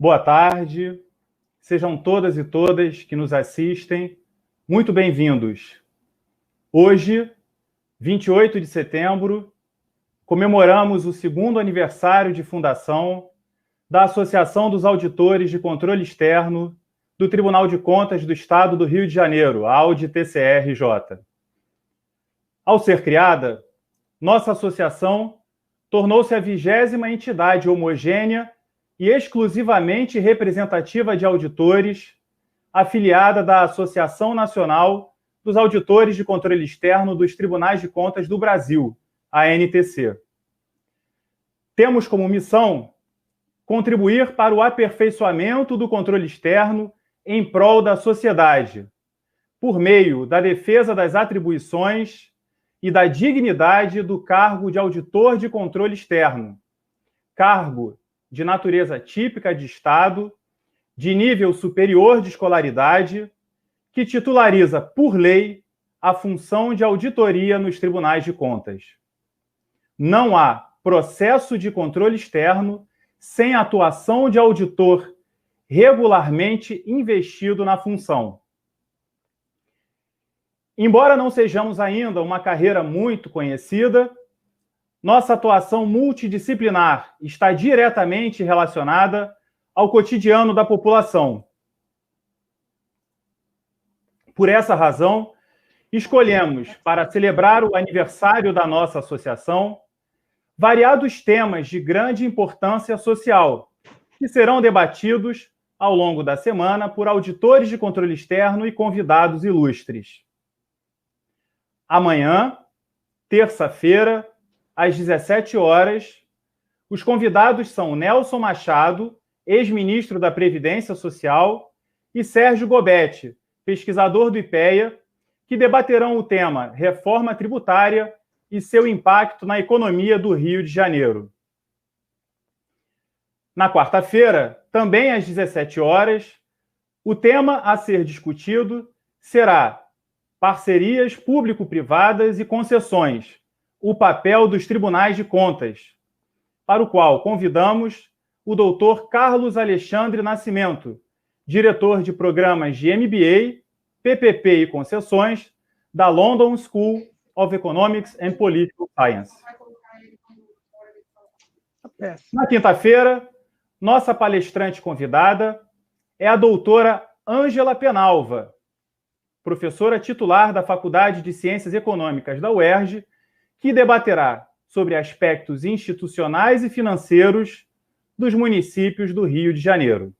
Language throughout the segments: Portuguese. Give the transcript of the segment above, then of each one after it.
Boa tarde, sejam todas e todas que nos assistem muito bem-vindos. Hoje, 28 de setembro, comemoramos o segundo aniversário de fundação da Associação dos Auditores de Controle Externo do Tribunal de Contas do Estado do Rio de Janeiro, a AUDI-TCRJ. Ao ser criada, nossa associação tornou-se a 20ª entidade homogênea e exclusivamente representativa de auditores, afiliada da Associação Nacional dos Auditores de Controle Externo dos Tribunais de Contas do Brasil, a ANTC. Temos como missão contribuir para o aperfeiçoamento do controle externo em prol da sociedade, por meio da defesa das atribuições e da dignidade do cargo de auditor de controle externo, cargo de natureza típica de Estado, de nível superior de escolaridade, que titulariza, por lei, a função de auditoria nos tribunais de contas. Não há processo de controle externo sem atuação de auditor regularmente investido na função. Embora não sejamos ainda uma carreira muito conhecida, nossa atuação multidisciplinar está diretamente relacionada ao cotidiano da população. Por essa razão, escolhemos, para celebrar o aniversário da nossa associação, variados temas de grande importância social, que serão debatidos ao longo da semana por auditores de controle externo e convidados ilustres. Amanhã, terça-feira, às 17 horas, os convidados são Nelson Machado, ex-ministro da Previdência Social, e Sérgio Gobetti, pesquisador do IPEA, que debaterão o tema Reforma Tributária e seu impacto na economia do Rio de Janeiro. Na quarta-feira, também às 17 horas, o tema a ser discutido será Parcerias Público-Privadas e Concessões, o papel dos tribunais de contas, para o qual convidamos o doutor Carlos Alexandre Nascimento, diretor de programas de MBA, PPP e concessões da London School of Economics and Political Science. Na quinta-feira, nossa palestrante convidada é a doutora Ângela Penalva, professora titular da Faculdade de Ciências Econômicas da UERJ, que debaterá sobre aspectos institucionais e financeiros dos municípios do Rio de Janeiro.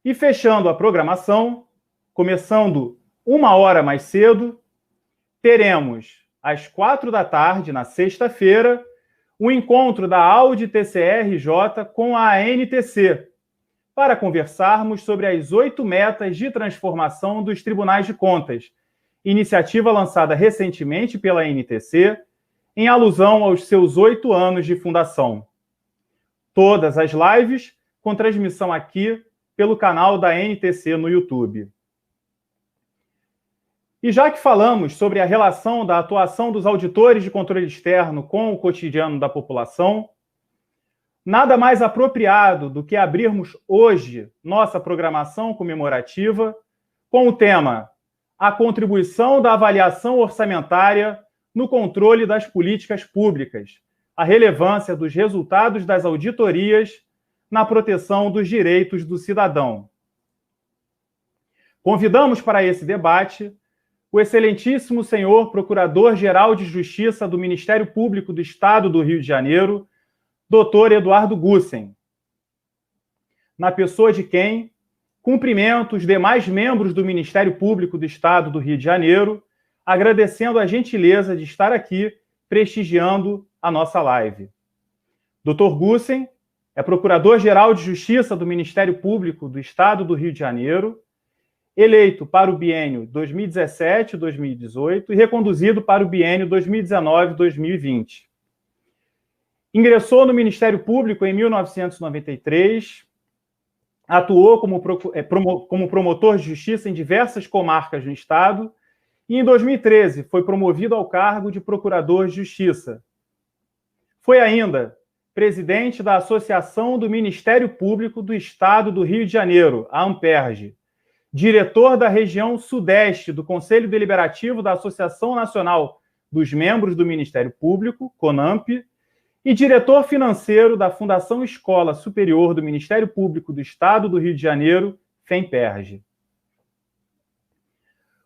E fechando a programação, começando 1 hora mais cedo, teremos, às 4 da tarde, na sexta-feira, o encontro da AUDI-TCRJ com a ANTC, para conversarmos sobre as 8 metas de transformação dos tribunais de contas, iniciativa lançada recentemente pela ANTC, em alusão aos seus 8 anos de fundação. Todas as lives com transmissão aqui pelo canal da ANTC no YouTube. E já que falamos sobre a relação da atuação dos auditores de controle externo com o cotidiano da população, nada mais apropriado do que abrirmos hoje nossa programação comemorativa com o tema A contribuição da avaliação orçamentária no controle das políticas públicas, a relevância dos resultados das auditorias na proteção dos direitos do cidadão. Convidamos para esse debate o excelentíssimo senhor Procurador-Geral de Justiça do Ministério Público do Estado do Rio de Janeiro, Dr. Eduardo Gussen, na pessoa de quem cumprimento os demais membros do Ministério Público do Estado do Rio de Janeiro, agradecendo a gentileza de estar aqui prestigiando a nossa live. Dr. Gussen é Procurador-Geral de Justiça do Ministério Público do Estado do Rio de Janeiro, eleito para o biênio 2017-2018 e reconduzido para o biênio 2019-2020. Ingressou no Ministério Público em 1993, atuou como promotor de justiça em diversas comarcas no Estado e, em 2013, foi promovido ao cargo de Procurador de Justiça. Foi ainda presidente da Associação do Ministério Público do Estado do Rio de Janeiro, a ANPERJ, diretor da região Sudeste do Conselho Deliberativo da Associação Nacional dos Membros do Ministério Público, CONAMP, e diretor financeiro da Fundação Escola Superior do Ministério Público do Estado do Rio de Janeiro, FEMPERJ.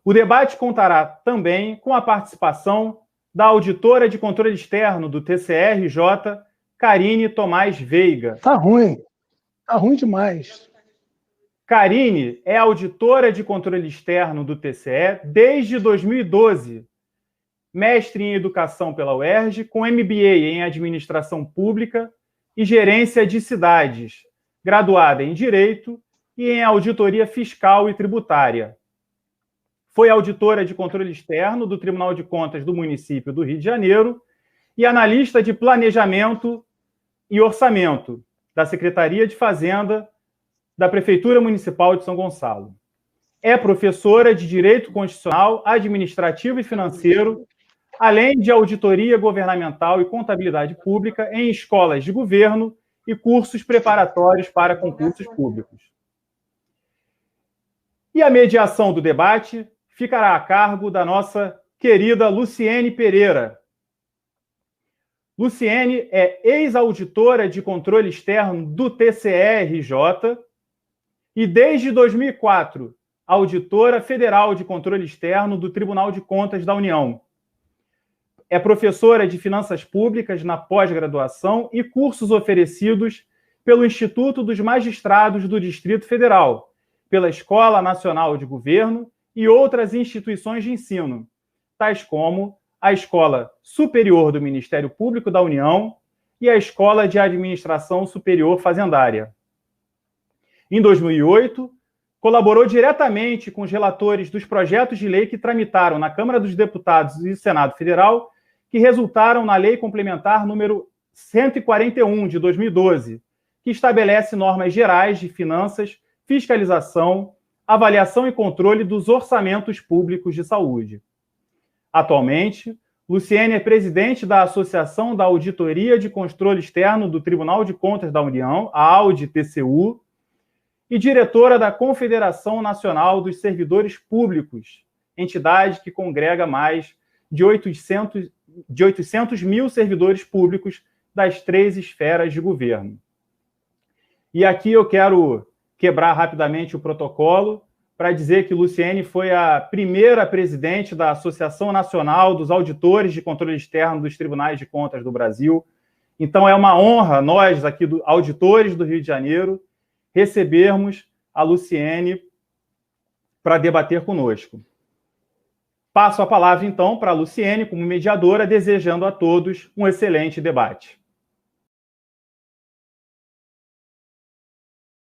O debate contará também com a participação da auditora de controle externo do TCE-RJ, Karine Tomás Veiga. Tá ruim demais. Karine é auditora de controle externo do TCE desde 2012, mestre em Educação pela UERJ, com MBA em Administração Pública e Gerência de Cidades, graduada em Direito e em Auditoria Fiscal e Tributária. Foi auditora de controle externo do Tribunal de Contas do Município do Rio de Janeiro e analista de Planejamento e Orçamento da Secretaria de Fazenda da Prefeitura Municipal de São Gonçalo. É professora de Direito Constitucional, Administrativo e Financeiro, além de Auditoria Governamental e Contabilidade Pública em escolas de governo e cursos preparatórios para concursos públicos. E a mediação do debate ficará a cargo da nossa querida Luciene Pereira. Luciene é ex-auditora de controle externo do TCE-RJ e, desde 2004, auditora federal de controle externo do Tribunal de Contas da União. É professora de Finanças Públicas na pós-graduação e cursos oferecidos pelo Instituto dos Magistrados do Distrito Federal, pela Escola Nacional de Governo e outras instituições de ensino, tais como a Escola Superior do Ministério Público da União e a Escola de Administração Superior Fazendária. Em 2008, colaborou diretamente com os relatores dos projetos de lei que tramitaram na Câmara dos Deputados e Senado Federal, que resultaram na Lei Complementar número 141, de 2012, que estabelece normas gerais de finanças, fiscalização, avaliação e controle dos orçamentos públicos de saúde. Atualmente, Luciene é presidente da Associação da Auditoria de Controle Externo do Tribunal de Contas da União, a AUDI-TCU, e diretora da Confederação Nacional dos Servidores Públicos, entidade que congrega mais de 800 mil servidores públicos das 3 esferas de governo. E aqui eu quero quebrar rapidamente o protocolo para dizer que Luciene foi a primeira presidente da Associação Nacional dos Auditores de Controle Externo dos Tribunais de Contas do Brasil. Então, é uma honra, nós aqui, auditores do Rio de Janeiro, recebermos a Luciene para debater conosco. Passo a palavra, então, para a Luciene, como mediadora, desejando a todos um excelente debate.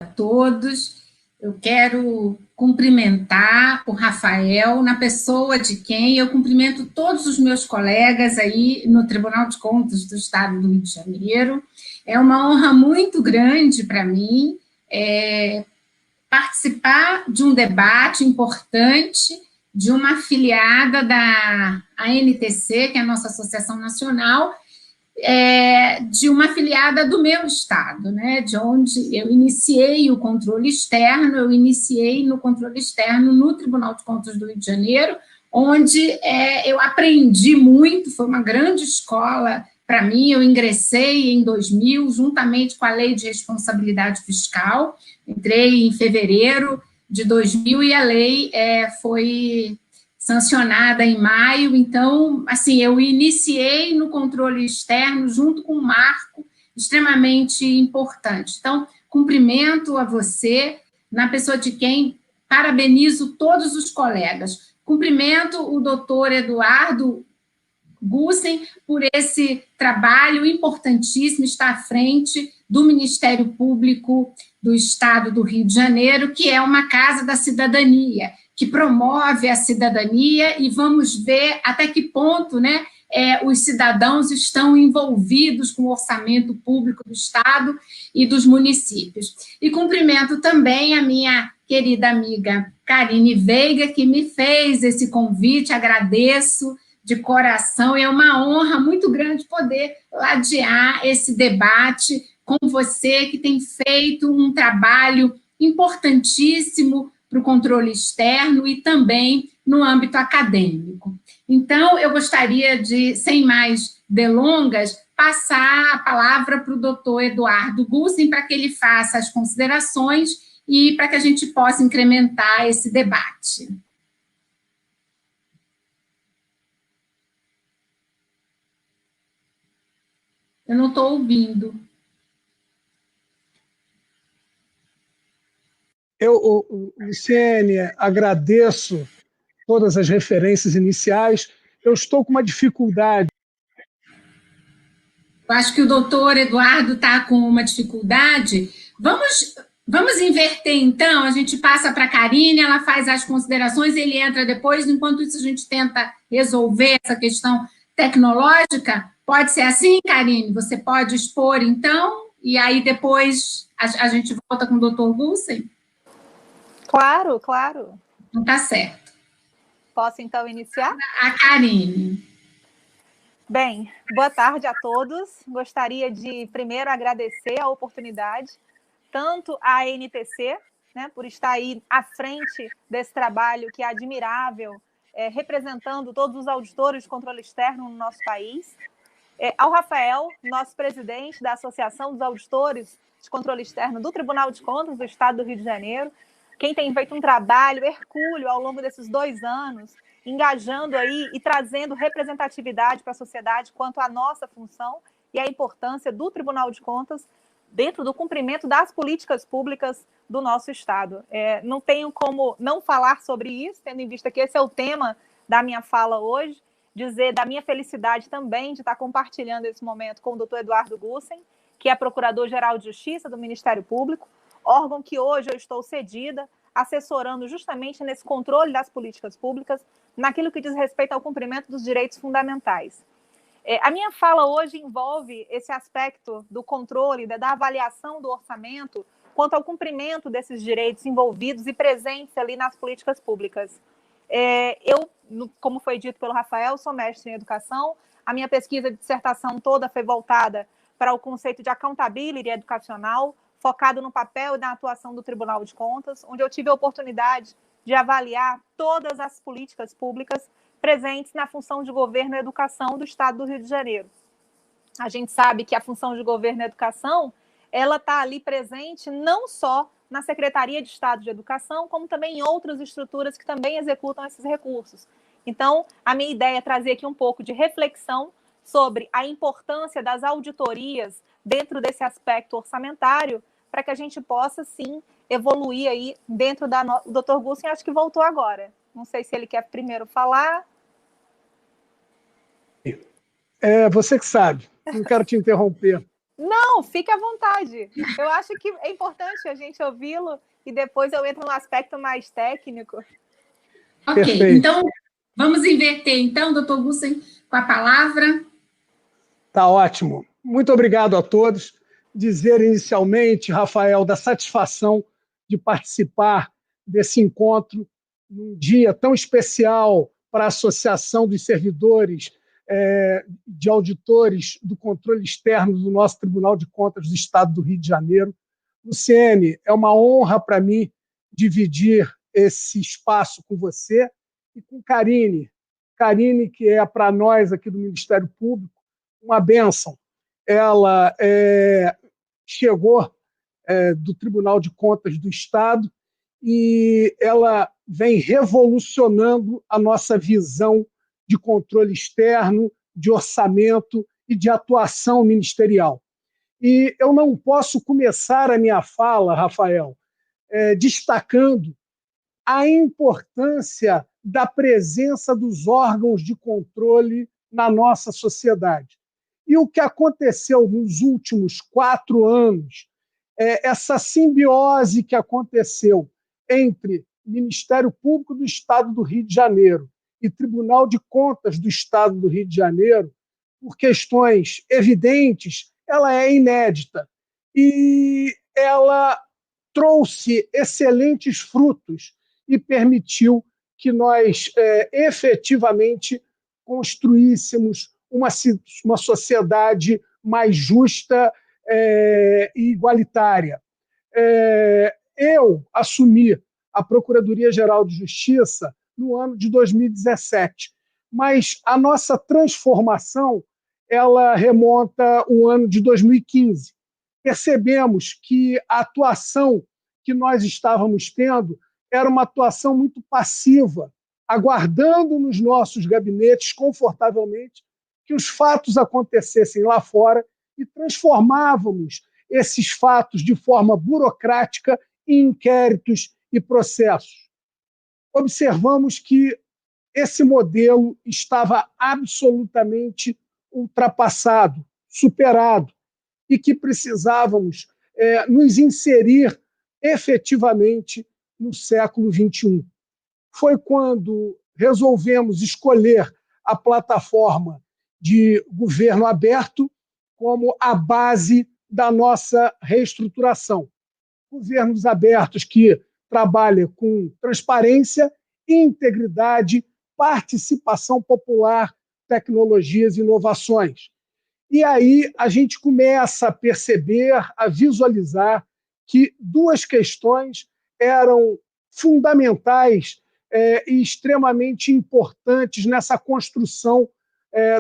A todos, eu quero cumprimentar o Rafael, na pessoa de quem eu cumprimento todos os meus colegas aí no Tribunal de Contas do Estado do Rio de Janeiro. É uma honra muito grande para mim participar de um debate importante de uma afiliada da ANTC, que é a nossa Associação Nacional, de uma afiliada do meu estado, né, de onde eu iniciei o controle externo, eu iniciei no controle externo no Tribunal de Contas do Rio de Janeiro, onde eu aprendi muito, foi uma grande escola para mim. Eu ingressei em 2000, juntamente com a Lei de Responsabilidade Fiscal, entrei em fevereiro de 2000 e a lei foi sancionada em maio. Então, assim, eu iniciei no controle externo junto com um marco extremamente importante. Então, cumprimento a você, na pessoa de quem parabenizo todos os colegas. Cumprimento o doutor Eduardo Gussen por esse trabalho importantíssimo, está à frente do Ministério Público do Estado do Rio de Janeiro, que é uma casa da cidadania, que promove a cidadania, e vamos ver até que ponto, né, os cidadãos estão envolvidos com o orçamento público do Estado e dos municípios. E cumprimento também a minha querida amiga Karine Veiga, que me fez esse convite, agradeço de coração, e é uma honra muito grande poder ladear esse debate com você, que tem feito um trabalho importantíssimo para o controle externo e também no âmbito acadêmico. Então, eu gostaria de, sem mais delongas, passar a palavra para o doutor Eduardo Gussen, para que ele faça as considerações e para que a gente possa incrementar esse debate. Eu não estou ouvindo. Luciene, agradeço todas as referências iniciais. Eu estou com uma dificuldade. Eu acho que o doutor Eduardo está com uma dificuldade. Vamos inverter, então. A gente passa para a Karine, ela faz as considerações, ele entra depois. Enquanto isso, a gente tenta resolver essa questão tecnológica. Pode ser assim, Karine? Você pode expor, então, e aí depois a gente volta com o doutor Gussen? Claro, claro. Não está certo. Posso, então, iniciar? A Karine. Bem, boa tarde a todos. Gostaria de, primeiro, agradecer a oportunidade, tanto à NTC, né, por estar aí à frente desse trabalho que é admirável, representando todos os auditores de controle externo no nosso país, ao Rafael, nosso presidente da Associação dos Auditores de Controle Externo do Tribunal de Contas do Estado do Rio de Janeiro, quem tem feito um trabalho hercúleo ao longo desses 2 anos, engajando aí e trazendo representatividade para a sociedade quanto à nossa função e à importância do Tribunal de Contas dentro do cumprimento das políticas públicas do nosso Estado. Não tenho como não falar sobre isso, tendo em vista que esse é o tema da minha fala hoje, dizer da minha felicidade também de estar compartilhando esse momento com o doutor Eduardo Gussen, que é Procurador-Geral de Justiça do Ministério Público, órgão que hoje eu estou cedida, assessorando justamente nesse controle das políticas públicas, naquilo que diz respeito ao cumprimento dos direitos fundamentais. A minha fala hoje envolve esse aspecto do controle, da avaliação do orçamento, quanto ao cumprimento desses direitos envolvidos e presentes ali nas políticas públicas. Eu, como foi dito pelo Rafael, sou mestre em educação, a minha pesquisa de dissertação toda foi voltada para o conceito de accountability educacional, focado no papel e na atuação do Tribunal de Contas, onde eu tive a oportunidade de avaliar todas as políticas públicas presentes na função de governo e educação do Estado do Rio de Janeiro. A gente sabe que a função de governo e educação, ela está ali presente não só na Secretaria de Estado de Educação, como também em outras estruturas que também executam esses recursos. Então, a minha ideia é trazer aqui um pouco de reflexão sobre a importância das auditorias dentro desse aspecto orçamentário, para que a gente possa, sim, evoluir aí dentro da... O Dr. Gussen, acho que voltou agora. Não sei se ele quer primeiro falar. Você que sabe, não quero te interromper. Não, fique à vontade. Eu acho que é importante a gente ouvi-lo e depois eu entro no aspecto mais técnico. Ok, Perfeito. Então vamos inverter, então, doutor Gussen, com a palavra. Tá ótimo. Muito obrigado a todos. Dizer inicialmente, Rafael, da satisfação de participar desse encontro num dia tão especial para a Associação dos Servidores de Auditores do Controle Externo do nosso Tribunal de Contas do Estado do Rio de Janeiro. Luciene, é uma honra para mim dividir esse espaço com você e com Karine. Karine, que é para nós aqui do Ministério Público uma bênção. Ela chegou do Tribunal de Contas do Estado e ela vem revolucionando a nossa visão de controle externo, de orçamento e de atuação ministerial. E eu não posso começar a minha fala, Rafael, destacando a importância da presença dos órgãos de controle na nossa sociedade. E o que aconteceu nos últimos 4 anos, essa simbiose que aconteceu entre Ministério Público do Estado do Rio de Janeiro e Tribunal de Contas do Estado do Rio de Janeiro, por questões evidentes, ela é inédita. E ela trouxe excelentes frutos e permitiu que nós efetivamente construíssemos uma sociedade mais justa e igualitária. Eu assumi a Procuradoria-Geral de Justiça no ano de 2017, mas a nossa transformação ela remonta ao ano de 2015. Percebemos que a atuação que nós estávamos tendo era uma atuação muito passiva, aguardando nos nossos gabinetes confortavelmente que os fatos acontecessem lá fora e transformávamos esses fatos de forma burocrática em inquéritos e processos. Observamos que esse modelo estava absolutamente ultrapassado, superado, e que precisávamos nos inserir efetivamente no século XXI. Foi quando resolvemos escolher a plataforma de governo aberto como a base da nossa reestruturação. Governos abertos que trabalham com transparência, integridade, participação popular, tecnologias e inovações. E aí a gente começa a perceber, a visualizar que duas questões eram fundamentais e extremamente importantes nessa construção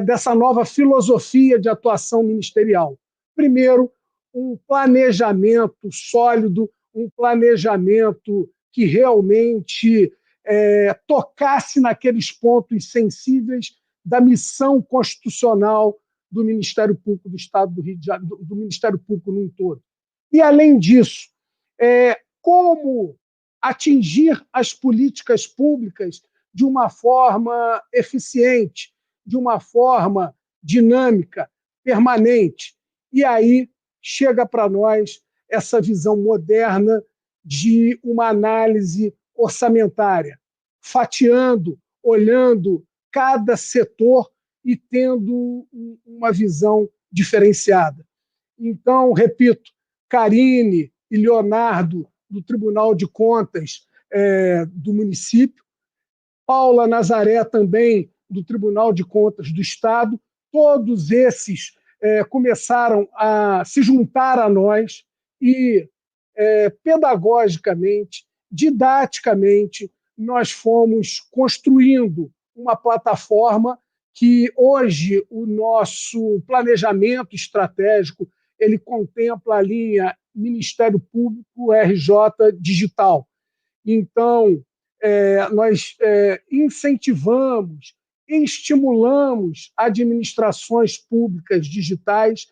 dessa nova filosofia de atuação ministerial. Primeiro, um planejamento sólido, um planejamento que realmente tocasse naqueles pontos sensíveis da missão constitucional do Ministério Público do Estado do Rio de Janeiro, do Ministério Público num todo. E, além disso, como atingir as políticas públicas de uma forma eficiente, de uma forma dinâmica, permanente. E aí chega para nós essa visão moderna de uma análise orçamentária, fatiando, olhando cada setor e tendo uma visão diferenciada. Então, repito, Karine e Leonardo, do Tribunal de Contas do município, Paula Nazaré, também do Tribunal de Contas do Estado, todos esses começaram a se juntar a nós e, pedagogicamente, didaticamente, nós fomos construindo uma plataforma que hoje o nosso planejamento estratégico ele contempla a linha Ministério Público RJ Digital. Então, nós incentivamos e estimulamos administrações públicas digitais,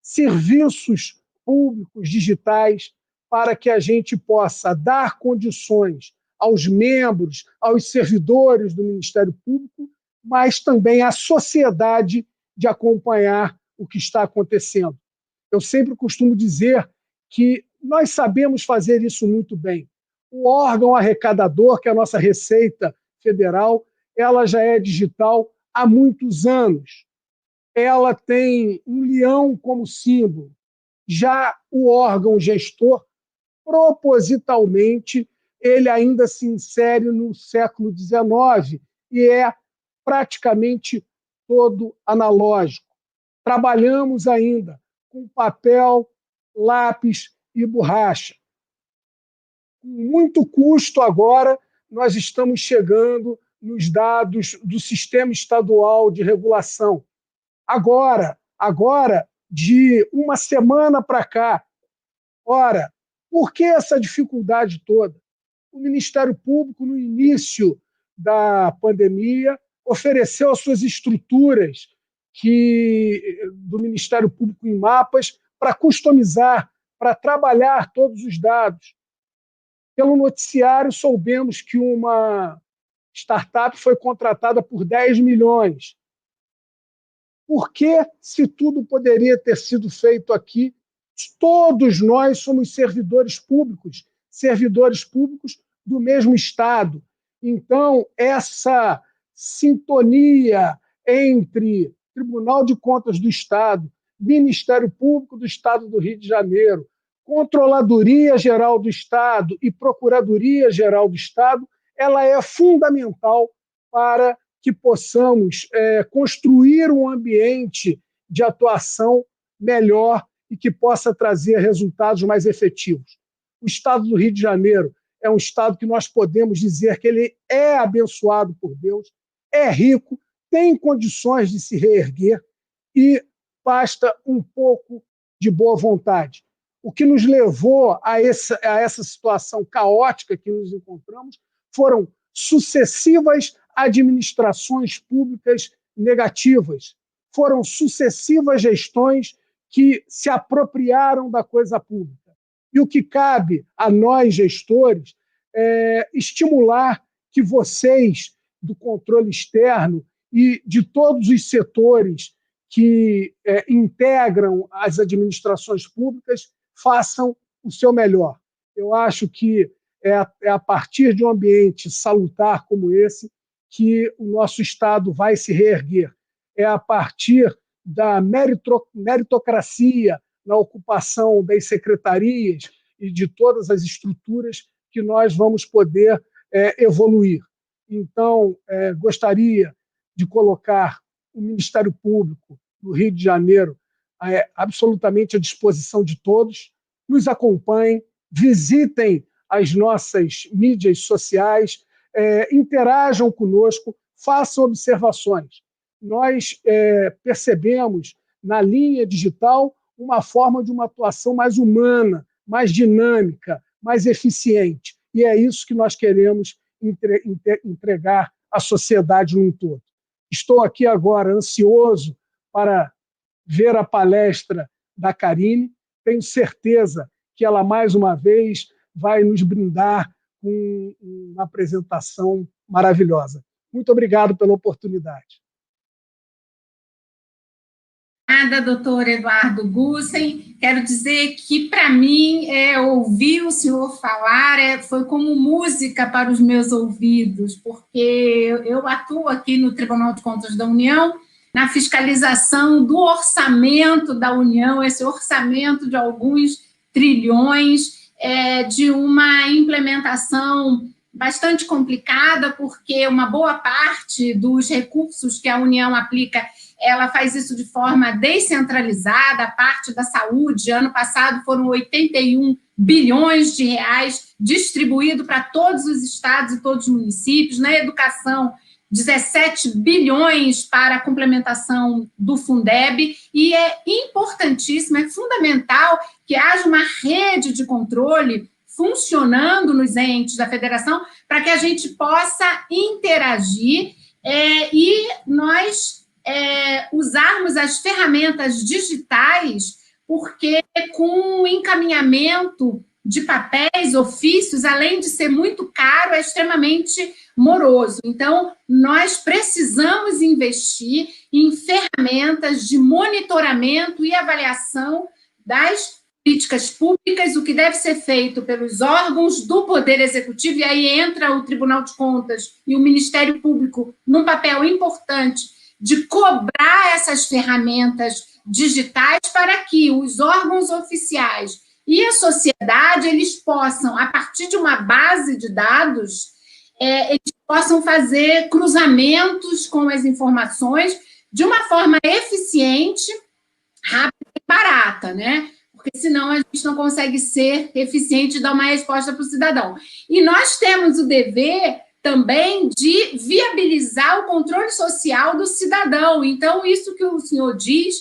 serviços públicos digitais, para que a gente possa dar condições aos membros, aos servidores do Ministério Público, mas também à sociedade de acompanhar o que está acontecendo. Eu sempre costumo dizer que nós sabemos fazer isso muito bem. O órgão arrecadador, que é a nossa Receita Federal, ela já é digital há muitos anos. Ela tem um leão como símbolo. Já o órgão gestor, propositalmente, ele ainda se insere no século XIX e é praticamente todo analógico. Trabalhamos ainda com papel, lápis e borracha. Com muito custo agora, nós estamos chegando nos dados do Sistema Estadual de Regulação. Agora, de uma semana para cá. Ora, por que essa dificuldade toda? O Ministério Público, no início da pandemia, ofereceu as suas estruturas do Ministério Público em mapas para customizar, para trabalhar todos os dados. Pelo noticiário, soubemos que uma startup foi contratada por 10 milhões. Por que, se tudo poderia ter sido feito aqui, todos nós somos servidores públicos do mesmo Estado. Então, essa sintonia entre Tribunal de Contas do Estado, Ministério Público do Estado do Rio de Janeiro, Controladoria Geral do Estado e Procuradoria Geral do Estado, ela é fundamental para que possamos construir um ambiente de atuação melhor e que possa trazer resultados mais efetivos. O Estado do Rio de Janeiro é um Estado que nós podemos dizer que ele é abençoado por Deus, é rico, tem condições de se reerguer e basta um pouco de boa vontade. O que nos levou a essa situação caótica que nos encontramos foram sucessivas administrações públicas negativas, foram sucessivas gestões que se apropriaram da coisa pública. E o que cabe a nós, gestores, é estimular que vocês, do controle externo e de todos os setores que integram as administrações públicas, façam o seu melhor. Eu acho que é a partir de um ambiente salutar como esse que o nosso Estado vai se reerguer. É a partir da meritocracia na ocupação das secretarias e de todas as estruturas que nós vamos poder evoluir. Então, gostaria de colocar o Ministério Público no Rio de Janeiro absolutamente à disposição de todos. Nos acompanhem, visitem as nossas mídias sociais, interajam conosco, façam observações. Nós percebemos na linha digital uma forma de uma atuação mais humana, mais dinâmica, mais eficiente. E é isso que nós queremos entregar à sociedade num todo. Estou aqui agora ansioso para ver a palestra da Karine. Tenho certeza que ela, mais uma vez, vai nos brindar com uma apresentação maravilhosa. Muito obrigado pela oportunidade. Obrigada, doutor Eduardo Gussen. Quero dizer que, para mim, ouvir o senhor falar foi como música para os meus ouvidos, porque eu atuo aqui no Tribunal de Contas da União, na fiscalização do orçamento da União, esse orçamento de alguns trilhões, de uma implementação bastante complicada, porque uma boa parte dos recursos que a União aplica, ela faz isso de forma descentralizada. A parte da saúde, ano passado foram 81 bilhões de reais distribuído para todos os estados e todos os municípios. Na educação, 17 bilhões para a complementação do Fundeb, e é importantíssimo, é fundamental que haja uma rede de controle funcionando nos entes da federação para que a gente possa interagir e nós usarmos as ferramentas digitais, porque com o encaminhamento de papéis, ofícios, além de ser muito caro, é extremamente moroso. Então, nós precisamos investir em ferramentas de monitoramento e avaliação das políticas públicas, o que deve ser feito pelos órgãos do Poder Executivo, e aí entra o Tribunal de Contas e o Ministério Público num papel importante de cobrar essas ferramentas digitais para que os órgãos oficiais e a sociedade, eles possam, a partir de uma base de dados, eles possam fazer cruzamentos com as informações de uma forma eficiente, rápida e barata, né? Porque senão a gente não consegue ser eficiente e dar uma resposta para o cidadão. E nós temos o dever também de viabilizar o controle social do cidadão. Então, isso que o senhor diz,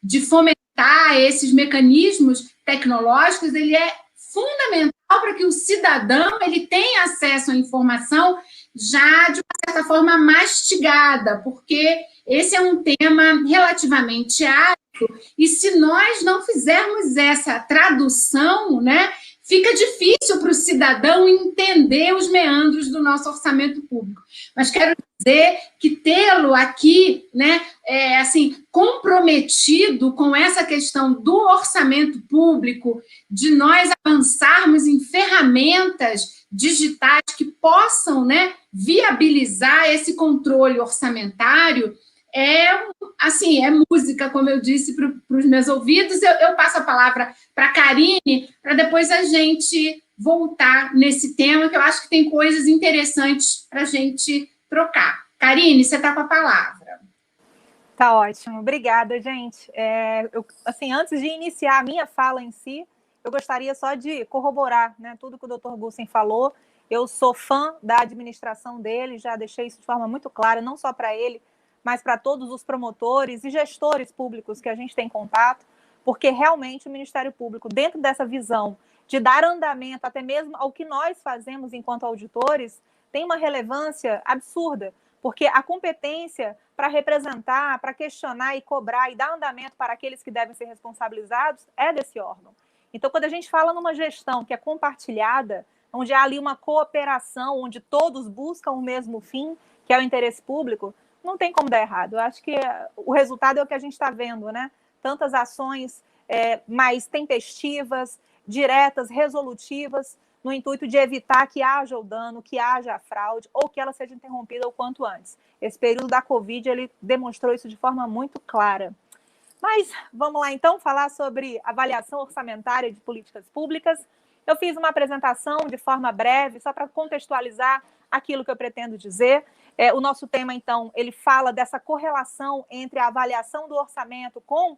de fomentar esses mecanismos tecnológicos, ele é fundamental para que o cidadão ele tenha acesso à informação já de uma certa forma mastigada, porque esse é um tema relativamente árido, e se nós não fizermos essa tradução, né, fica difícil para o cidadão entender os meandros do nosso orçamento público. Mas quero dizer que tê-lo aqui, né, assim, comprometido com essa questão do orçamento público, de nós avançarmos em ferramentas digitais que possam, né, viabilizar esse controle orçamentário, assim, música, como eu disse, para os meus ouvidos. Eu passo a palavra para a Karine, para depois a gente voltar nesse tema, que eu acho que tem coisas interessantes para a gente trocar. Karine, você está com a palavra. Tá ótimo, obrigada, gente. Antes de iniciar a minha fala em si, eu gostaria só de corroborar, né, tudo que o Dr. Gussen falou. Eu sou fã da administração dele, já deixei isso de forma muito clara, não só para ele, mas para todos os promotores e gestores públicos que a gente tem contato, porque realmente o Ministério Público, dentro dessa visão de dar andamento até mesmo ao que nós fazemos enquanto auditores, tem uma relevância absurda, porque a competência para representar, para questionar e cobrar e dar andamento para aqueles que devem ser responsabilizados é desse órgão. Então, quando a gente fala numa gestão que é compartilhada, onde há ali uma cooperação, onde todos buscam o mesmo fim, que é o interesse público, não tem como dar errado. Eu acho que o resultado é o que a gente está vendo, né? Tantas ações mais tempestivas, diretas, resolutivas, no intuito de evitar que haja o dano, que haja a fraude, ou que ela seja interrompida o quanto antes. Esse período da Covid, ele demonstrou isso de forma muito clara. Mas vamos lá, então, falar sobre avaliação orçamentária de políticas públicas. Eu fiz uma apresentação de forma breve, só para contextualizar aquilo que eu pretendo dizer. O nosso tema, então, ele fala dessa correlação entre a avaliação do orçamento com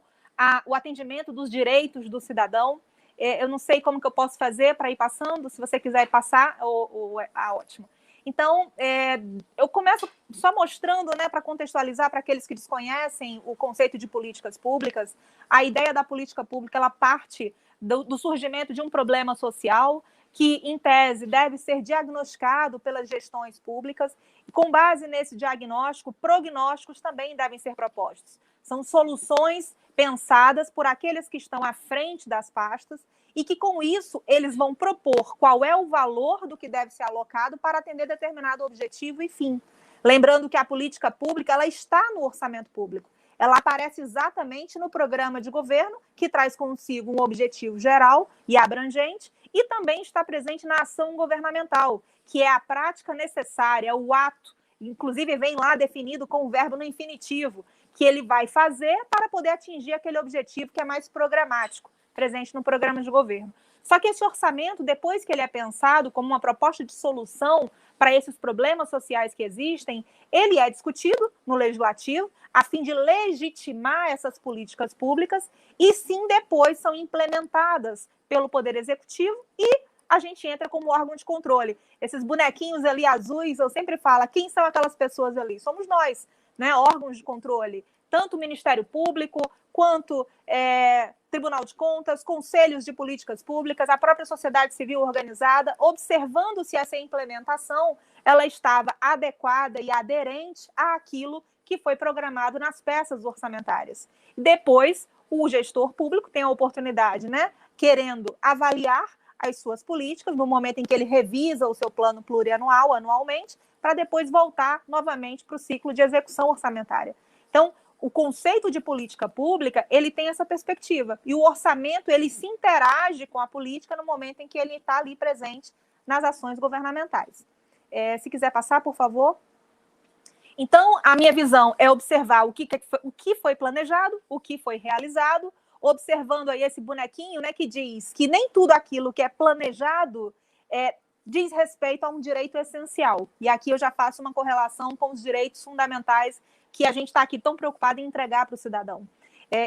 o atendimento dos direitos do cidadão. Eu não sei como que eu posso fazer para ir passando, se você quiser passar, ótimo. Então, eu começo só mostrando, né, para contextualizar para aqueles que desconhecem o conceito de políticas públicas. A ideia da política pública, ela parte do surgimento de um problema social que, em tese, deve ser diagnosticado pelas gestões públicas, e com base nesse diagnóstico, prognósticos também devem ser propostos. São soluções pensadas por aqueles que estão à frente das pastas e que, com isso, eles vão propor qual é o valor do que deve ser alocado para atender determinado objetivo e fim. Lembrando que a política pública, ela está no orçamento público. Ela aparece exatamente no programa de governo, que traz consigo um objetivo geral e abrangente, e também está presente na ação governamental, que é a prática necessária, o ato, inclusive vem lá definido com o verbo no infinitivo, que ele vai fazer para poder atingir aquele objetivo que é mais programático, presente no programa de governo. Só que esse orçamento, depois que ele é pensado como uma proposta de solução para esses problemas sociais que existem, ele é discutido no legislativo, a fim de legitimar essas políticas públicas, e sim, depois são implementadas pelo Poder Executivo e a gente entra como órgão de controle. Esses bonequinhos ali azuis, eu sempre falo, quem são aquelas pessoas ali? Somos nós, né? Órgãos de controle, tanto o Ministério Público, quanto Tribunal de Contas, conselhos de políticas públicas, a própria sociedade civil organizada, observando se essa implementação ela estava adequada e aderente àquilo que foi programado nas peças orçamentárias. Depois, o gestor público tem a oportunidade, né, querendo avaliar as suas políticas, no momento em que ele revisa o seu plano plurianual, anualmente, para depois voltar novamente para o ciclo de execução orçamentária. Então, o conceito de política pública, ele tem essa perspectiva. E o orçamento, ele se interage com a política no momento em que ele está ali presente nas ações governamentais. Se quiser passar, por favor. Então, a minha visão é observar o que foi planejado, o que foi realizado, observando aí esse bonequinho, né, que diz que nem tudo aquilo que é planejado diz respeito a um direito essencial. E aqui eu já faço uma correlação com os direitos fundamentais que a gente está aqui tão preocupado em entregar para o cidadão.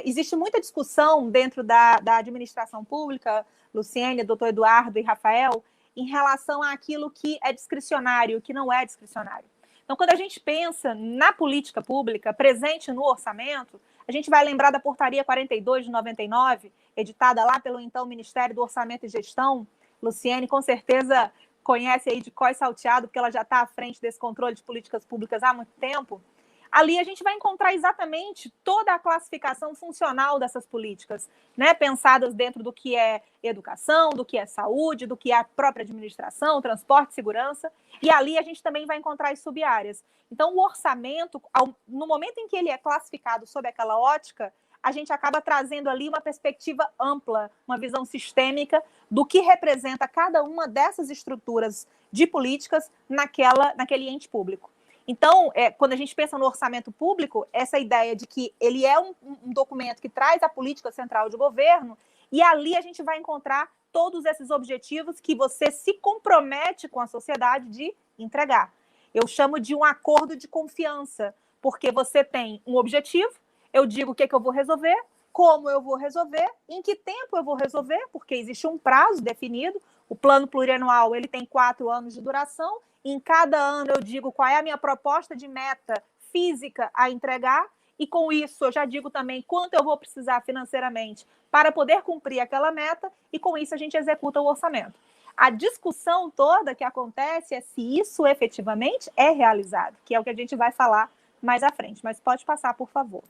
Existe muita discussão dentro da administração pública, Luciene, doutor Eduardo e Rafael, em relação àquilo que é discricionário, que não é discricionário. Então, quando a gente pensa na política pública presente no orçamento, a gente vai lembrar da Portaria 42 de 99, editada lá pelo então Ministério do Orçamento e Gestão. Luciene, com certeza, conhece aí de cós salteado, porque ela já está à frente desse controle de políticas públicas há muito tempo. Ali a gente vai encontrar exatamente toda a classificação funcional dessas políticas, né? Pensadas dentro do que é educação, do que é saúde, do que é a própria administração, transporte, segurança, e ali a gente também vai encontrar as sub-áreas. Então, o orçamento, no momento em que ele é classificado sob aquela ótica, a gente acaba trazendo ali uma perspectiva ampla, uma visão sistêmica do que representa cada uma dessas estruturas de políticas naquele ente público. Então, quando a gente pensa no orçamento público, essa ideia de que ele é um documento que traz a política central de governo, e ali a gente vai encontrar todos esses objetivos que você se compromete com a sociedade de entregar. Eu chamo de um acordo de confiança, porque você tem um objetivo, eu digo o que eu vou resolver, como eu vou resolver, em que tempo eu vou resolver, porque existe um prazo definido. O plano plurianual ele tem 4 anos de duração. Em cada ano eu digo qual é a minha proposta de meta física a entregar, e com isso eu já digo também quanto eu vou precisar financeiramente para poder cumprir aquela meta, e com isso a gente executa o orçamento. A discussão toda que acontece é se isso efetivamente é realizado, que é o que a gente vai falar mais à frente. Mas pode passar, por favor.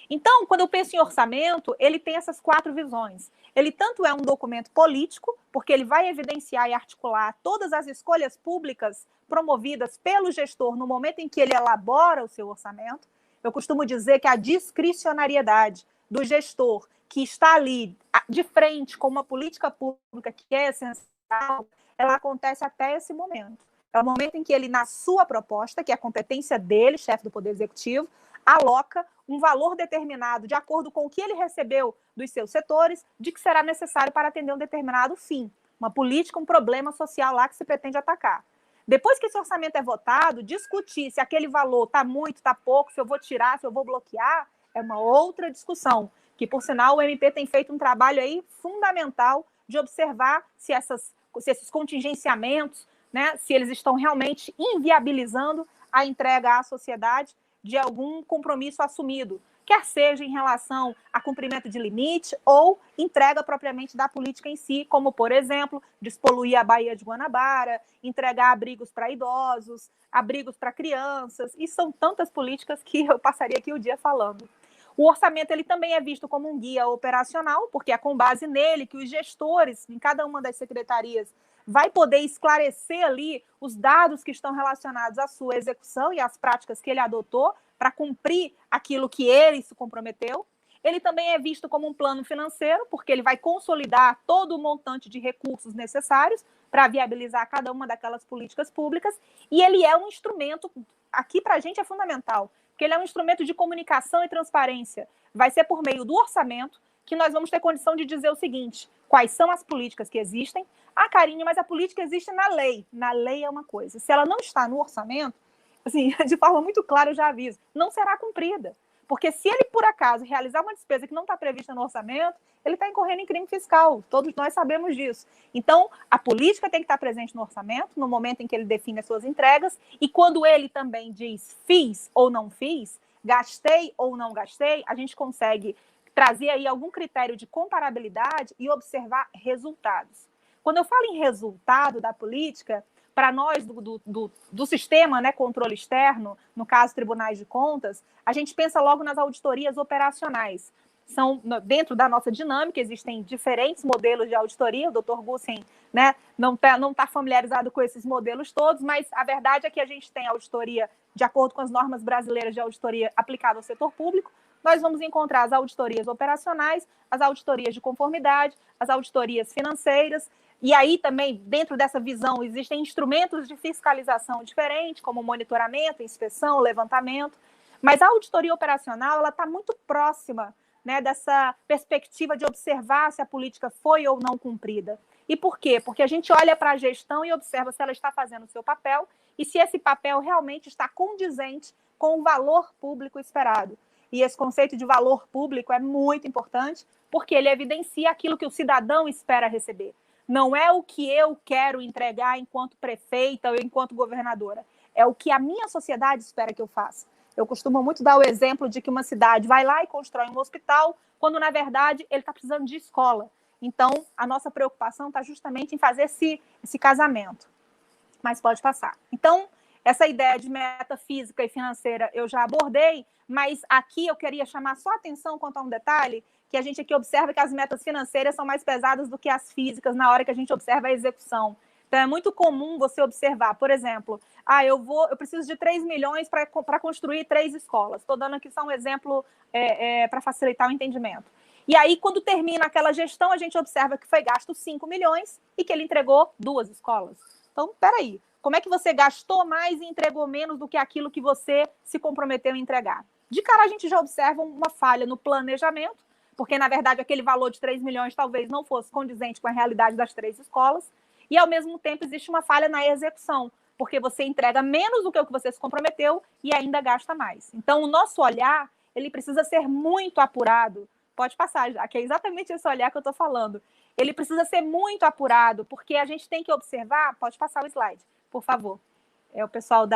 Então, quando eu penso em orçamento, ele tem essas 4 visões. Ele tanto é um documento político, porque ele vai evidenciar e articular todas as escolhas públicas promovidas pelo gestor no momento em que ele elabora o seu orçamento. Eu costumo dizer que a discricionariedade do gestor que está ali de frente com uma política pública que é essencial, ela acontece até esse momento. É o momento em que ele, na sua proposta, que é a competência dele, chefe do Poder Executivo, aloca um valor determinado de acordo com o que ele recebeu dos seus setores, de que será necessário para atender um determinado fim, uma política, um problema social lá que se pretende atacar. Depois que esse orçamento é votado, discutir se aquele valor está muito, está pouco, se eu vou tirar, se eu vou bloquear, é uma outra discussão, que, por sinal, o MP tem feito um trabalho aí fundamental de observar se esses contingenciamentos, né, se eles estão realmente inviabilizando a entrega à sociedade de algum compromisso assumido, quer seja em relação a cumprimento de limite ou entrega propriamente da política em si, como, por exemplo, despoluir a Baía de Guanabara, entregar abrigos para idosos, abrigos para crianças, e são tantas políticas que eu passaria aqui o dia falando. O orçamento ele também é visto como um guia operacional, porque é com base nele que os gestores, em cada uma das secretarias, vai poder esclarecer ali os dados que estão relacionados à sua execução e às práticas que ele adotou para cumprir aquilo que ele se comprometeu. Ele também é visto como um plano financeiro, porque ele vai consolidar todo o montante de recursos necessários para viabilizar cada uma daquelas políticas públicas, e ele é um instrumento, aqui para a gente é fundamental, porque ele é um instrumento de comunicação e transparência. Vai ser por meio do orçamento que nós vamos ter condição de dizer o seguinte: quais são as políticas que existem? Ah, Karine, mas a política existe na lei. Na lei é uma coisa. Se ela não está no orçamento, assim, de forma muito clara, eu já aviso, não será cumprida. Porque se ele, por acaso, realizar uma despesa que não está prevista no orçamento, ele está incorrendo em crime fiscal. Todos nós sabemos disso. Então, a política tem que estar presente no orçamento, no momento em que ele define as suas entregas, e quando ele também diz fiz ou não fiz, gastei ou não gastei, a gente consegue trazer aí algum critério de comparabilidade e observar resultados. Quando eu falo em resultado da política, para nós do sistema, né, controle externo, no caso tribunais de contas, a gente pensa logo nas auditorias operacionais. São, dentro da nossa dinâmica, existem diferentes modelos de auditoria. O doutor Gussen, né, não tá familiarizado com esses modelos todos, mas a verdade é que a gente tem auditoria de acordo com as normas brasileiras de auditoria aplicada ao setor público. Nós vamos encontrar as auditorias operacionais, as auditorias de conformidade, as auditorias financeiras. E aí também, dentro dessa visão, existem instrumentos de fiscalização diferentes, como monitoramento, inspeção, levantamento. Mas a auditoria operacional ela está muito próxima, né, dessa perspectiva de observar se a política foi ou não cumprida. E por quê? Porque a gente olha para a gestão e observa se ela está fazendo o seu papel e se esse papel realmente está condizente com o valor público esperado. E esse conceito de valor público é muito importante, porque ele evidencia aquilo que o cidadão espera receber. Não é o que eu quero entregar enquanto prefeita ou enquanto governadora. É o que a minha sociedade espera que eu faça. Eu costumo muito dar o exemplo de que uma cidade vai lá e constrói um hospital, quando, na verdade, ele está precisando de escola. Então, a nossa preocupação está justamente em fazer esse casamento. Mas pode passar. Então, essa ideia de meta física e financeira eu já abordei, mas aqui eu queria chamar só a atenção quanto a um detalhe, que a gente aqui observa que as metas financeiras são mais pesadas do que as físicas na hora que a gente observa a execução. Então, é muito comum você observar, por exemplo, eu preciso de 3 milhões para construir 3 escolas. Estou dando aqui só um exemplo para facilitar o entendimento. E aí, quando termina aquela gestão, a gente observa que foi gasto 5 milhões e que ele entregou 2 escolas. Então, peraí, como é que você gastou mais e entregou menos do que aquilo que você se comprometeu a entregar? De cara, a gente já observa uma falha no planejamento, porque, na verdade, aquele valor de 3 milhões talvez não fosse condizente com a realidade das 3 escolas, e, ao mesmo tempo, existe uma falha na execução, porque você entrega menos do que o que você se comprometeu e ainda gasta mais. Então, o nosso olhar, ele precisa ser muito apurado. Pode passar já, que é exatamente esse olhar que eu estou falando. Ele precisa ser muito apurado, porque a gente tem que observar... Pode passar o slide, por favor. É o pessoal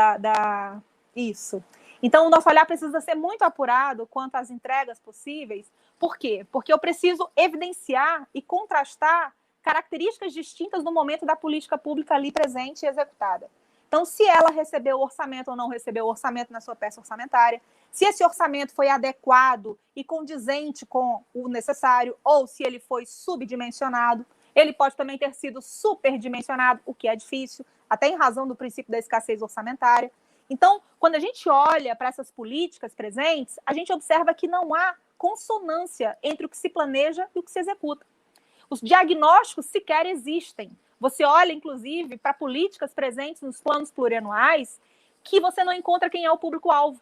Isso. Então, o nosso olhar precisa ser muito apurado quanto às entregas possíveis. Por quê? Porque eu preciso evidenciar e contrastar características distintas no momento da política pública ali presente e executada. Então, se ela recebeu o orçamento ou não recebeu o orçamento na sua peça orçamentária, se esse orçamento foi adequado e condizente com o necessário, ou se ele foi subdimensionado, ele pode também ter sido superdimensionado, o que é difícil, até em razão do princípio da escassez orçamentária. Então, quando a gente olha para essas políticas presentes, a gente observa que não há consonância entre o que se planeja e o que se executa. Os diagnósticos sequer existem. Você olha, inclusive, para políticas presentes nos planos plurianuais que você não encontra quem é o público-alvo.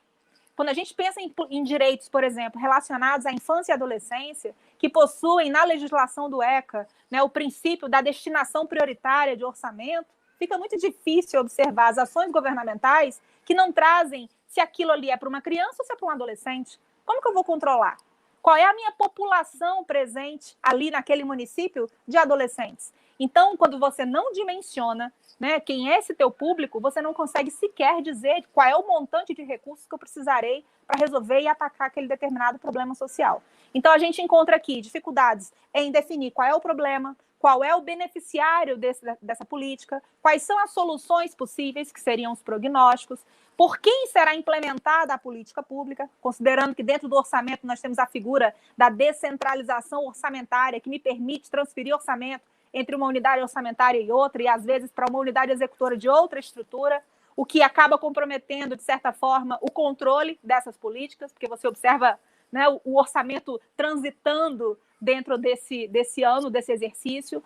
Quando a gente pensa em direitos, por exemplo, relacionados à infância e adolescência, que possuem na legislação do ECA, né, o princípio da destinação prioritária de orçamento, fica muito difícil observar as ações governamentais que não trazem se aquilo ali é para uma criança ou se é para um adolescente. Como que eu vou controlar? Qual é a minha população presente ali naquele município de adolescentes? Então, quando você não dimensiona, né, quem é esse teu público, você não consegue sequer dizer qual é o montante de recursos que eu precisarei para resolver e atacar aquele determinado problema social. Então, a gente encontra aqui dificuldades em definir qual é o problema, qual é o beneficiário dessa política, quais são as soluções possíveis, que seriam os prognósticos, por quem será implementada a política pública, considerando que dentro do orçamento nós temos a figura da descentralização orçamentária, que me permite transferir orçamento entre uma unidade orçamentária e outra, e às vezes para uma unidade executora de outra estrutura, o que acaba comprometendo, de certa forma, o controle dessas políticas, porque você observa, né, o orçamento transitando dentro desse ano, desse exercício.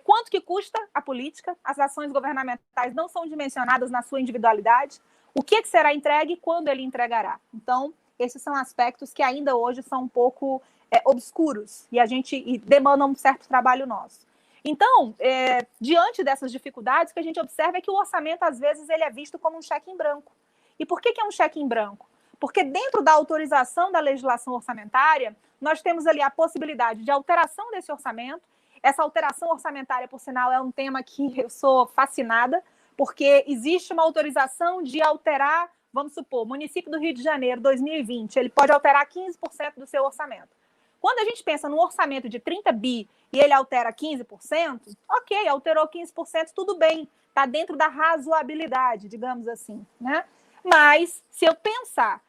Quanto que custa a política? As ações governamentais não são dimensionadas na sua individualidade. O que será entregue e quando ele entregará? Então, esses são aspectos que ainda hoje são um pouco obscuros e demandam um certo trabalho nosso. Então, diante dessas dificuldades, o que a gente observa é que o orçamento, às vezes, ele é visto como um cheque em branco. E por que é um cheque em branco? Porque dentro da autorização da legislação orçamentária, nós temos ali a possibilidade de alteração desse orçamento. Essa alteração orçamentária, por sinal, é um tema que eu sou fascinada, porque existe uma autorização de alterar, vamos supor, o município do Rio de Janeiro, 2020, ele pode alterar 15% do seu orçamento. Quando a gente pensa num orçamento de 30 bi e ele altera 15%, ok, alterou 15%, tudo bem, está dentro da razoabilidade, digamos assim, né? Mas se eu pensar,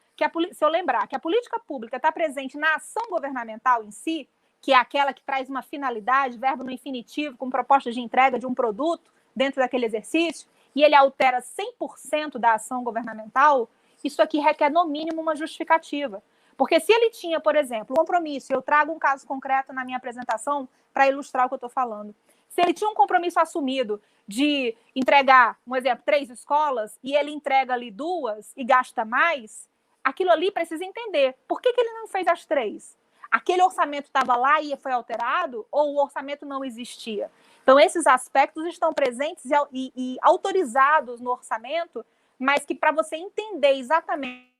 se eu lembrar que a política pública está presente na ação governamental em si, que é aquela que traz uma finalidade, verbo no infinitivo, com proposta de entrega de um produto dentro daquele exercício, e ele altera 100% da ação governamental, isso aqui requer, no mínimo, uma justificativa. Porque se ele tinha, por exemplo, um compromisso, eu trago um caso concreto na minha apresentação para ilustrar o que eu estou falando. Se ele tinha um compromisso assumido de entregar, um exemplo, 3 escolas, e ele entrega ali 2 e gasta mais, aquilo ali precisa entender. Por que ele não fez as 3? Aquele orçamento estava lá e foi alterado, ou o orçamento não existia? Então, esses aspectos estão presentes e autorizados no orçamento, mas que para você entender exatamente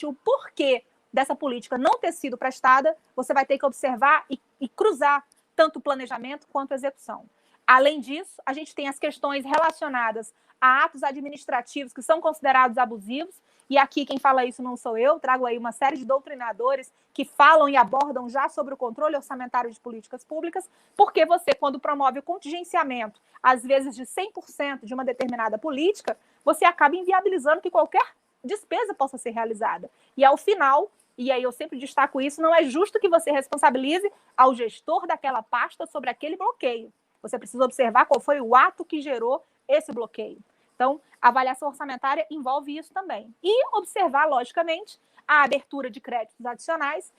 o porquê dessa política não ter sido prestada, você vai ter que observar e cruzar tanto o planejamento quanto a execução. Além disso, a gente tem as questões relacionadas a atos administrativos que são considerados abusivos, e aqui quem fala isso não sou eu, trago aí uma série de doutrinadores que falam e abordam já sobre o controle orçamentário de políticas públicas, porque você, quando promove o contingenciamento, às vezes de 100% de uma determinada política, você acaba inviabilizando que qualquer despesa possa ser realizada. E ao final, e aí eu sempre destaco isso, não é justo que você responsabilize ao gestor daquela pasta sobre aquele bloqueio. Você precisa observar qual foi o ato que gerou esse bloqueio. Então, a avaliação orçamentária envolve isso também. E observar, logicamente, a abertura de créditos adicionais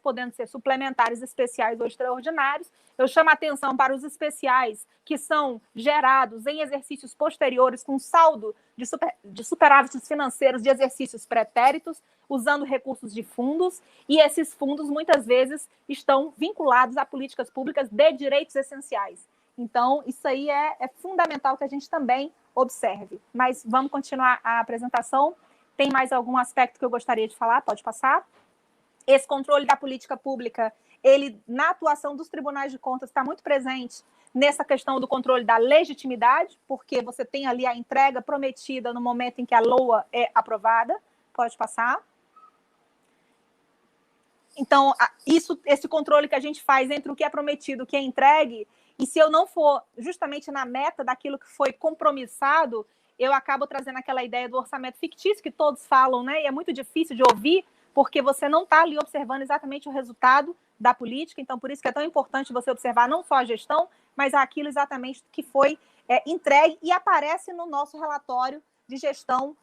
podendo ser suplementares, especiais ou extraordinários. Eu chamo a atenção para os especiais, que são gerados em exercícios posteriores com saldo de superávites financeiros de exercícios pretéritos, usando recursos de fundos, e esses fundos, muitas vezes, estão vinculados a políticas públicas de direitos essenciais. Então, isso aí é fundamental que a gente também observe. Mas vamos continuar a apresentação. Tem mais algum aspecto que eu gostaria de falar? Pode passar. Esse controle da política pública, ele, na atuação dos tribunais de contas, está muito presente nessa questão do controle da legitimidade, porque você tem ali a entrega prometida no momento em que a LOA é aprovada. Pode passar. Então, esse controle que a gente faz entre o que é prometido e o que é entregue, e se eu não for justamente na meta daquilo que foi compromissado, eu acabo trazendo aquela ideia do orçamento fictício que todos falam, né? E é muito difícil de ouvir, porque você não está ali observando exatamente o resultado da política. Então, por isso que é tão importante você observar não só a gestão, mas aquilo exatamente que foi entregue e aparece no nosso relatório de gestão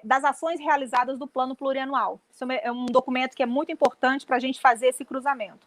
das ações realizadas do Plano Plurianual. Isso é um documento que é muito importante para a gente fazer esse cruzamento.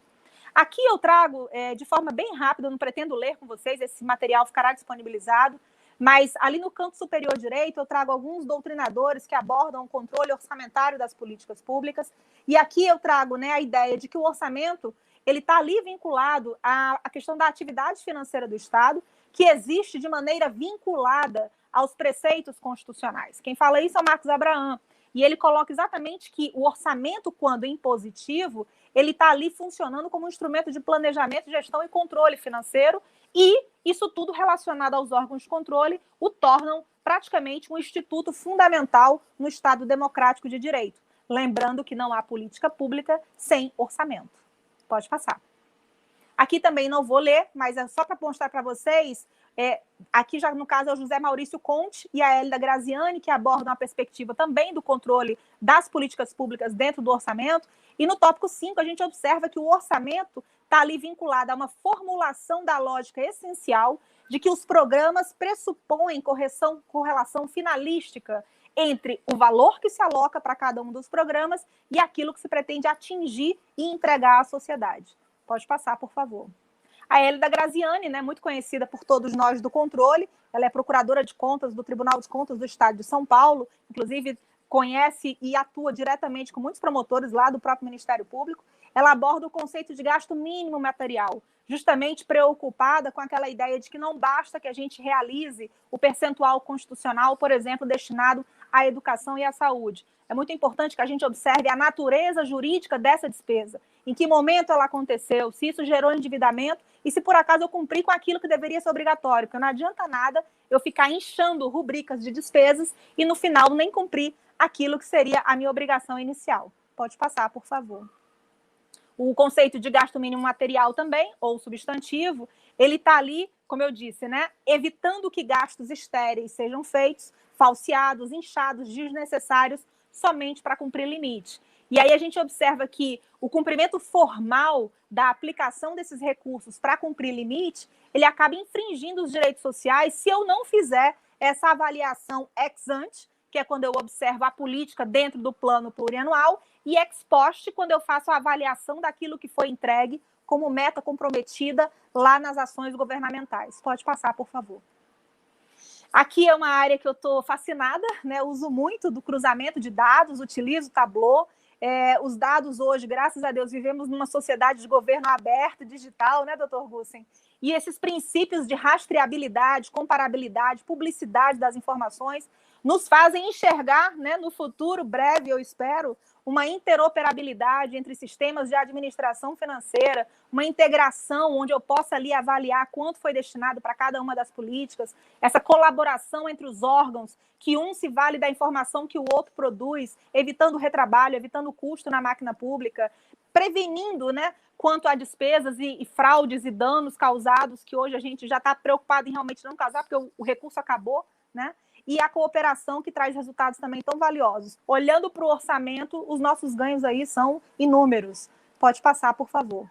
Aqui eu trago, de forma bem rápida, eu não pretendo ler com vocês, esse material ficará disponibilizado, mas ali no canto superior direito eu trago alguns doutrinadores que abordam o controle orçamentário das políticas públicas, e aqui eu trago, né, a ideia de que o orçamento ele está ali vinculado à questão da atividade financeira do Estado, que existe de maneira vinculada aos preceitos constitucionais. Quem fala isso é o Marcos Abraham, e ele coloca exatamente que o orçamento, quando impositivo, ele está ali funcionando como um instrumento de planejamento, gestão e controle financeiro, e isso tudo relacionado aos órgãos de controle o tornam praticamente um instituto fundamental no Estado democrático de direito. Lembrando que não há política pública sem orçamento. Pode passar. Aqui também não vou ler, mas é só para mostrar para vocês, aqui já no caso é o José Maurício Conte e a Hélida Graziani, que abordam a perspectiva também do controle das políticas públicas dentro do orçamento, e no tópico 5 a gente observa que o orçamento está ali vinculado a uma formulação da lógica essencial de que os programas pressupõem correlação finalística entre o valor que se aloca para cada um dos programas e aquilo que se pretende atingir e entregar à sociedade. Pode passar, por favor. A Hélida Graziani, né, muito conhecida por todos nós do controle, ela é procuradora de contas do Tribunal de Contas do Estado de São Paulo, inclusive conhece e atua diretamente com muitos promotores lá do próprio Ministério Público. Ela aborda o conceito de gasto mínimo material, justamente preocupada com aquela ideia de que não basta que a gente realize o percentual constitucional, por exemplo, destinado à educação e à saúde. É muito importante que a gente observe a natureza jurídica dessa despesa, em que momento ela aconteceu, se isso gerou endividamento e se por acaso eu cumpri com aquilo que deveria ser obrigatório, porque não adianta nada eu ficar inchando rubricas de despesas e no final nem cumprir aquilo que seria a minha obrigação inicial. Pode passar, por favor. O conceito de gasto mínimo material também, ou substantivo, ele está ali, como eu disse, né, evitando que gastos estéreis sejam feitos, falseados, inchados, desnecessários, somente para cumprir limite. E aí a gente observa que o cumprimento formal da aplicação desses recursos para cumprir limite, ele acaba infringindo os direitos sociais se eu não fizer essa avaliação ex ante, que é quando eu observo a política dentro do plano plurianual, e ex post, quando eu faço a avaliação daquilo que foi entregue como meta comprometida lá nas ações governamentais. Pode passar, por favor. Aqui é uma área que eu estou fascinada, né? Eu uso muito do cruzamento de dados, utilizo o Tableau. Os dados hoje, graças a Deus, vivemos numa sociedade de governo aberto, digital, né, doutor Gussen? E esses princípios de rastreabilidade, comparabilidade, publicidade das informações nos fazem enxergar, né, no futuro breve, eu espero, uma interoperabilidade entre sistemas de administração financeira, uma integração onde eu possa ali avaliar quanto foi destinado para cada uma das políticas, essa colaboração entre os órgãos, que um se vale da informação que o outro produz, evitando retrabalho, evitando custo na máquina pública, prevenindo, né, quanto a despesas e fraudes e danos causados, que hoje a gente já está preocupado em realmente não causar, porque o recurso acabou, né? E a cooperação que traz resultados também tão valiosos. Olhando para o orçamento, os nossos ganhos aí são inúmeros. Pode passar, por favor.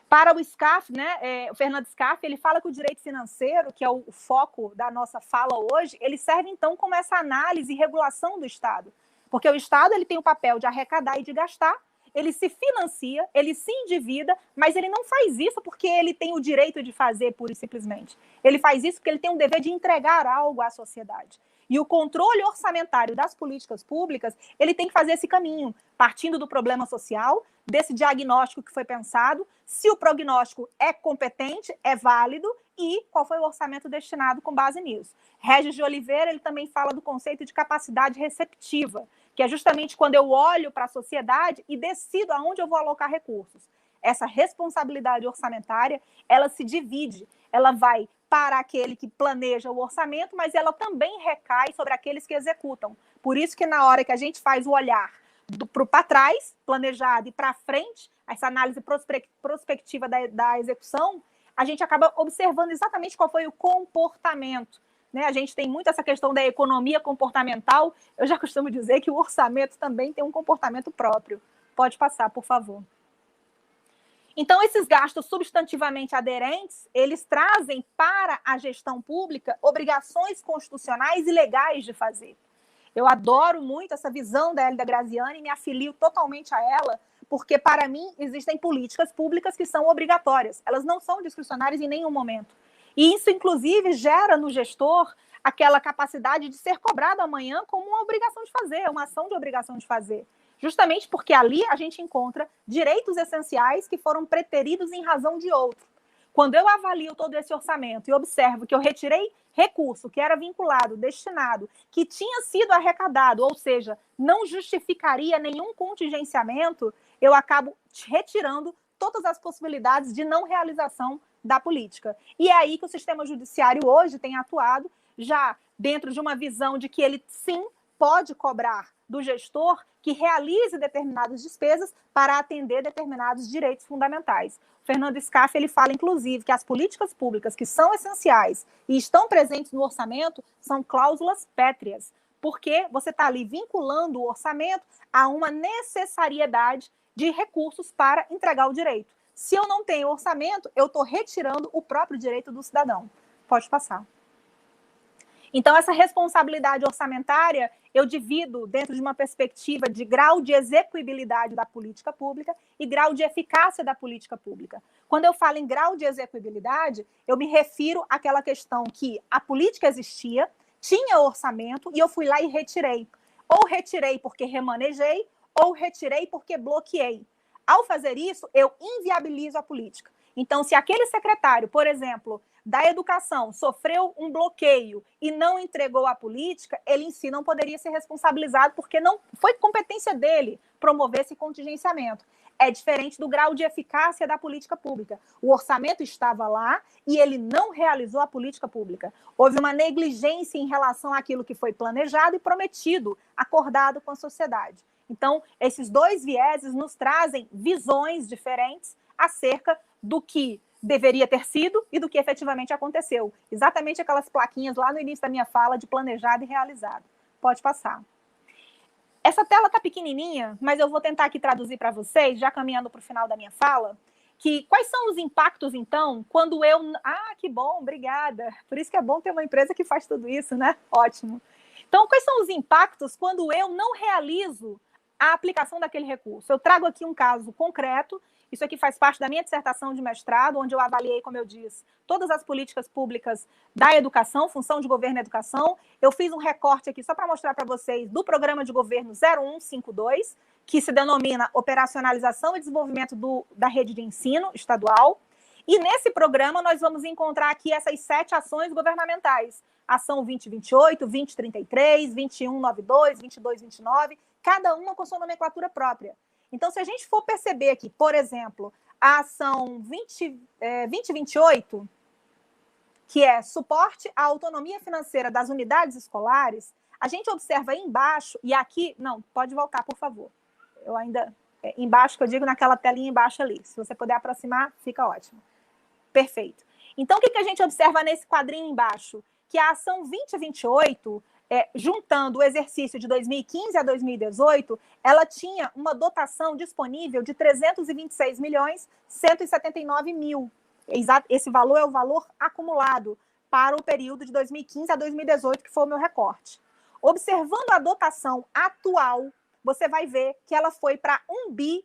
Para o SCAF, né, o Fernando Scaff, ele fala que o direito financeiro, que é o foco da nossa fala hoje, ele serve então como essa análise e regulação do Estado. Porque o Estado ele tem o papel de arrecadar e de gastar, ele se financia, ele se endivida, mas ele não faz isso porque ele tem o direito de fazer pura e simplesmente. Ele faz isso porque ele tem o dever de entregar algo à sociedade. E o controle orçamentário das políticas públicas, ele tem que fazer esse caminho, partindo do problema social, desse diagnóstico que foi pensado, se o prognóstico é competente, é válido, e qual foi o orçamento destinado com base nisso. Regis de Oliveira, ele também fala do conceito de capacidade receptiva, que é justamente quando eu olho para a sociedade e decido aonde eu vou alocar recursos. Essa responsabilidade orçamentária, ela se divide, ela vai para aquele que planeja o orçamento, mas ela também recai sobre aqueles que executam. Por isso que na hora que a gente faz o olhar para trás, planejado, e para frente, essa análise prospectiva da execução, a gente acaba observando exatamente qual foi o comportamento. Né? A gente tem muito essa questão da economia comportamental. Eu já costumo dizer que o orçamento também tem um comportamento próprio. Pode passar, por favor. Então, esses gastos substantivamente aderentes, eles trazem para a gestão pública obrigações constitucionais e legais de fazer. Eu adoro muito essa visão da Hélida Graziani e me afilio totalmente a ela, porque, para mim, existem políticas públicas que são obrigatórias. Elas não são discricionárias em nenhum momento. E isso, inclusive, gera no gestor aquela capacidade de ser cobrado amanhã como uma obrigação de fazer, uma ação de obrigação de fazer. Justamente porque ali a gente encontra direitos essenciais que foram preteridos em razão de outro. Quando eu avalio todo esse orçamento e observo que eu retirei recurso que era vinculado, destinado, que tinha sido arrecadado, ou seja, não justificaria nenhum contingenciamento, eu acabo retirando todas as possibilidades de não realização da política. E é aí que o sistema judiciário hoje tem atuado, já dentro de uma visão de que ele, sim, pode cobrar do gestor que realize determinadas despesas para atender determinados direitos fundamentais. O Fernando Scaff, ele fala, inclusive, que as políticas públicas que são essenciais e estão presentes no orçamento são cláusulas pétreas, porque você está ali vinculando o orçamento a uma necessariedade de recursos para entregar o direito. Se eu não tenho orçamento, eu estou retirando o próprio direito do cidadão. Pode passar. Então, essa responsabilidade orçamentária, eu divido dentro de uma perspectiva de grau de execuibilidade da política pública e grau de eficácia da política pública. Quando eu falo em grau de execuibilidade, eu me refiro àquela questão que a política existia, tinha orçamento e eu fui lá e retirei. Ou retirei porque remanejei, ou retirei porque bloqueei. Ao fazer isso, eu inviabilizo a política. Então, se aquele secretário, por exemplo, da educação sofreu um bloqueio e não entregou a política, ele em si não poderia ser responsabilizado porque não foi competência dele promover esse contingenciamento. É diferente do grau de eficácia da política pública. O orçamento estava lá e ele não realizou a política pública. Houve uma negligência em relação àquilo que foi planejado e prometido, acordado com a sociedade. Então, esses dois vieses nos trazem visões diferentes acerca do que deveria ter sido e do que efetivamente aconteceu. Exatamente aquelas plaquinhas lá no início da minha fala de planejado e realizado. Pode passar. Essa tela está pequenininha, mas eu vou tentar aqui traduzir para vocês, já caminhando para o final da minha fala, que quais são os impactos, então, quando eu... Ah, que bom, obrigada. Por isso que é bom ter uma empresa que faz tudo isso, né? Ótimo. Então, quais são os impactos quando eu não realizo a aplicação daquele recurso? Eu trago aqui um caso concreto. Isso aqui faz parte da minha dissertação de mestrado, onde eu avaliei, como eu disse, todas as políticas públicas da educação, função de governo e educação. Eu fiz um recorte aqui só para mostrar para vocês do programa de governo 0152, que se denomina Operacionalização e Desenvolvimento da Rede de Ensino Estadual. E nesse programa nós vamos encontrar aqui essas 7 ações governamentais. Ação 2028, 2033, 2192, 2229, cada uma com sua nomenclatura própria. Então, se a gente for perceber aqui, por exemplo, a ação 2028, que é suporte à autonomia financeira das unidades escolares, a gente observa aí embaixo, e aqui... Não, pode voltar, por favor. Eu ainda... embaixo, que eu digo naquela telinha embaixo ali. Se você puder aproximar, fica ótimo. Perfeito. Então, o que a gente observa nesse quadrinho embaixo? Que a ação 2028... juntando o exercício de 2015 a 2018, ela tinha uma dotação disponível de 326.179.000. Esse valor é o valor acumulado para o período de 2015 a 2018, que foi o meu recorte. Observando a dotação atual, você vai ver que ela foi para 1,60 bi.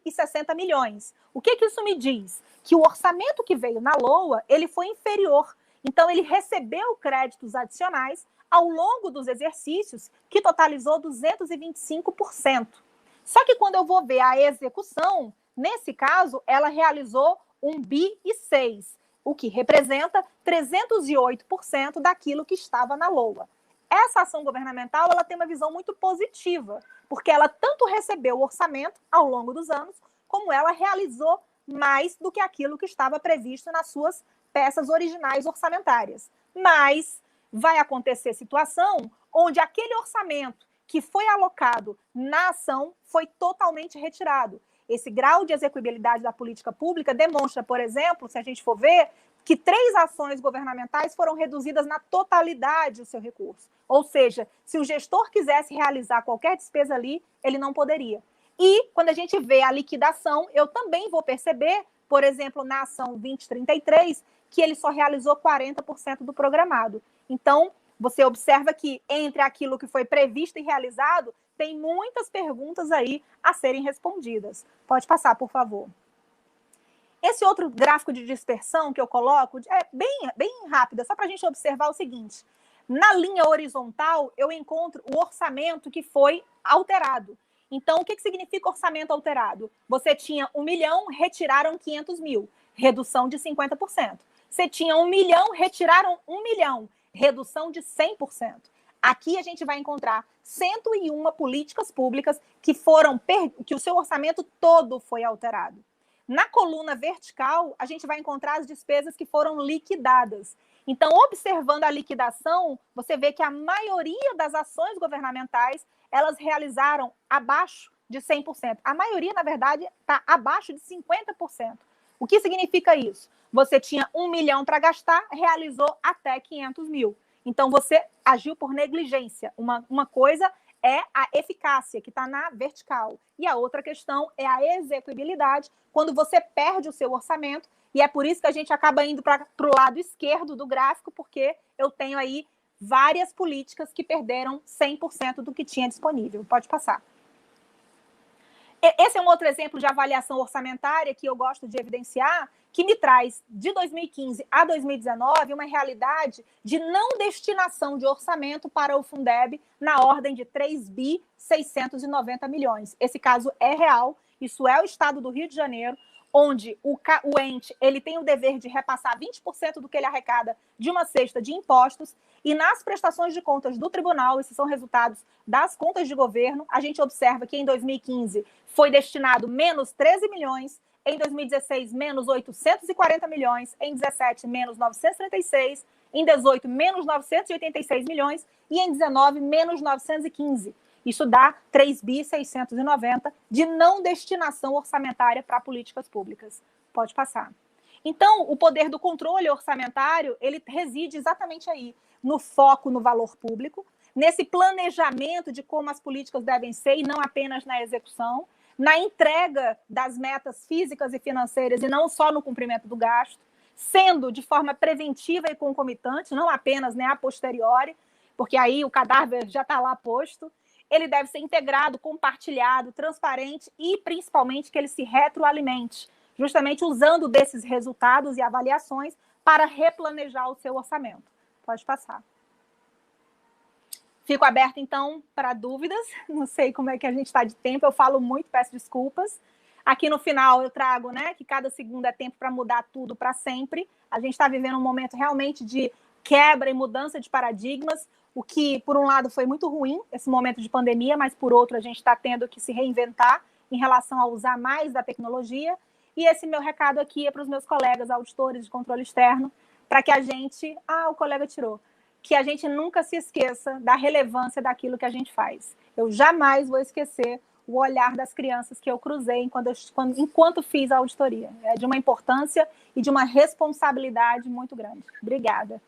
O que isso me diz? Que o orçamento que veio na LOA, ele foi inferior. Então, ele recebeu créditos adicionais ao longo dos exercícios, que totalizou 225%. Só que quando eu vou ver a execução, nesse caso, ela realizou 1,6 bi, o que representa 308% daquilo que estava na LOA. Essa ação governamental ela tem uma visão muito positiva, porque ela tanto recebeu o orçamento ao longo dos anos, como ela realizou mais do que aquilo que estava previsto nas suas peças originais orçamentárias. Mas vai acontecer situação onde aquele orçamento que foi alocado na ação foi totalmente retirado. Esse grau de execuibilidade da política pública demonstra, por exemplo, se a gente for ver, que 3 ações governamentais foram reduzidas na totalidade do seu recurso. Ou seja, se o gestor quisesse realizar qualquer despesa ali, ele não poderia. E, quando a gente vê a liquidação, eu também vou perceber, por exemplo, na ação 2033, que ele só realizou 40% do programado. Então, você observa que entre aquilo que foi previsto e realizado, tem muitas perguntas aí a serem respondidas. Pode passar, por favor. Esse outro gráfico de dispersão que eu coloco é bem rápido, é só para a gente observar o seguinte. Na linha horizontal, eu encontro o orçamento que foi alterado. Então, o que significa orçamento alterado? Você tinha 1 milhão, retiraram 500 mil, redução de 50%. Você tinha 1 milhão, retiraram 1 milhão, redução de 100%. Aqui a gente vai encontrar 101 políticas públicas que o seu orçamento todo foi alterado. Na coluna vertical, a gente vai encontrar as despesas que foram liquidadas. Então, observando a liquidação, você vê que a maioria das ações governamentais, elas realizaram abaixo de 100%. A maioria, na verdade, está abaixo de 50%. O que significa isso? Você tinha 1 milhão para gastar, realizou até 500 mil. Então, você agiu por negligência. Uma coisa é a eficácia, que está na vertical. E a outra questão é a execuibilidade, quando você perde o seu orçamento, e é por isso que a gente acaba indo para o lado esquerdo do gráfico, porque eu tenho aí várias políticas que perderam 100% do que tinha disponível. Pode passar. Esse é um outro exemplo de avaliação orçamentária que eu gosto de evidenciar, que me traz, de 2015 a 2019, uma realidade de não destinação de orçamento para o Fundeb na ordem de 3.690 milhões. Esse caso é real, isso é o estado do Rio de Janeiro, onde o ente ele tem o dever de repassar 20% do que ele arrecada de uma cesta de impostos, e nas prestações de contas do tribunal, esses são resultados das contas de governo, a gente observa que em 2015 foi destinado menos 13 milhões, em 2016 menos 840 milhões, em 2017 menos 936, em 2018 menos 986 milhões e em 2019 menos 915. Isso dá 3.690 de não destinação orçamentária para políticas públicas. Pode passar. Então, o poder do controle orçamentário, ele reside exatamente aí, no foco no valor público, nesse planejamento de como as políticas devem ser e não apenas na execução, na entrega das metas físicas e financeiras e não só no cumprimento do gasto, sendo de forma preventiva e concomitante, não apenas a posteriori, porque aí o cadáver já está lá posto. Ele deve ser integrado, compartilhado, transparente e, principalmente, que ele se retroalimente, justamente usando desses resultados e avaliações para replanejar o seu orçamento. Pode passar. Fico aberta, então, para dúvidas. Não sei como é que a gente está de tempo, eu falo muito, peço desculpas. Aqui no final eu trago, que cada segundo é tempo para mudar tudo para sempre. A gente está vivendo um momento realmente de quebra e mudança de paradigmas, o que, por um lado, foi muito ruim, esse momento de pandemia, mas, por outro, a gente está tendo que se reinventar em relação a usar mais da tecnologia. E esse meu recado aqui é para os meus colegas auditores de controle externo, para que a gente... o colega tirou. Que a gente nunca se esqueça da relevância daquilo que a gente faz. Eu jamais vou esquecer o olhar das crianças que eu cruzei enquanto fiz a auditoria. É de uma importância e de uma responsabilidade muito grande. Obrigada.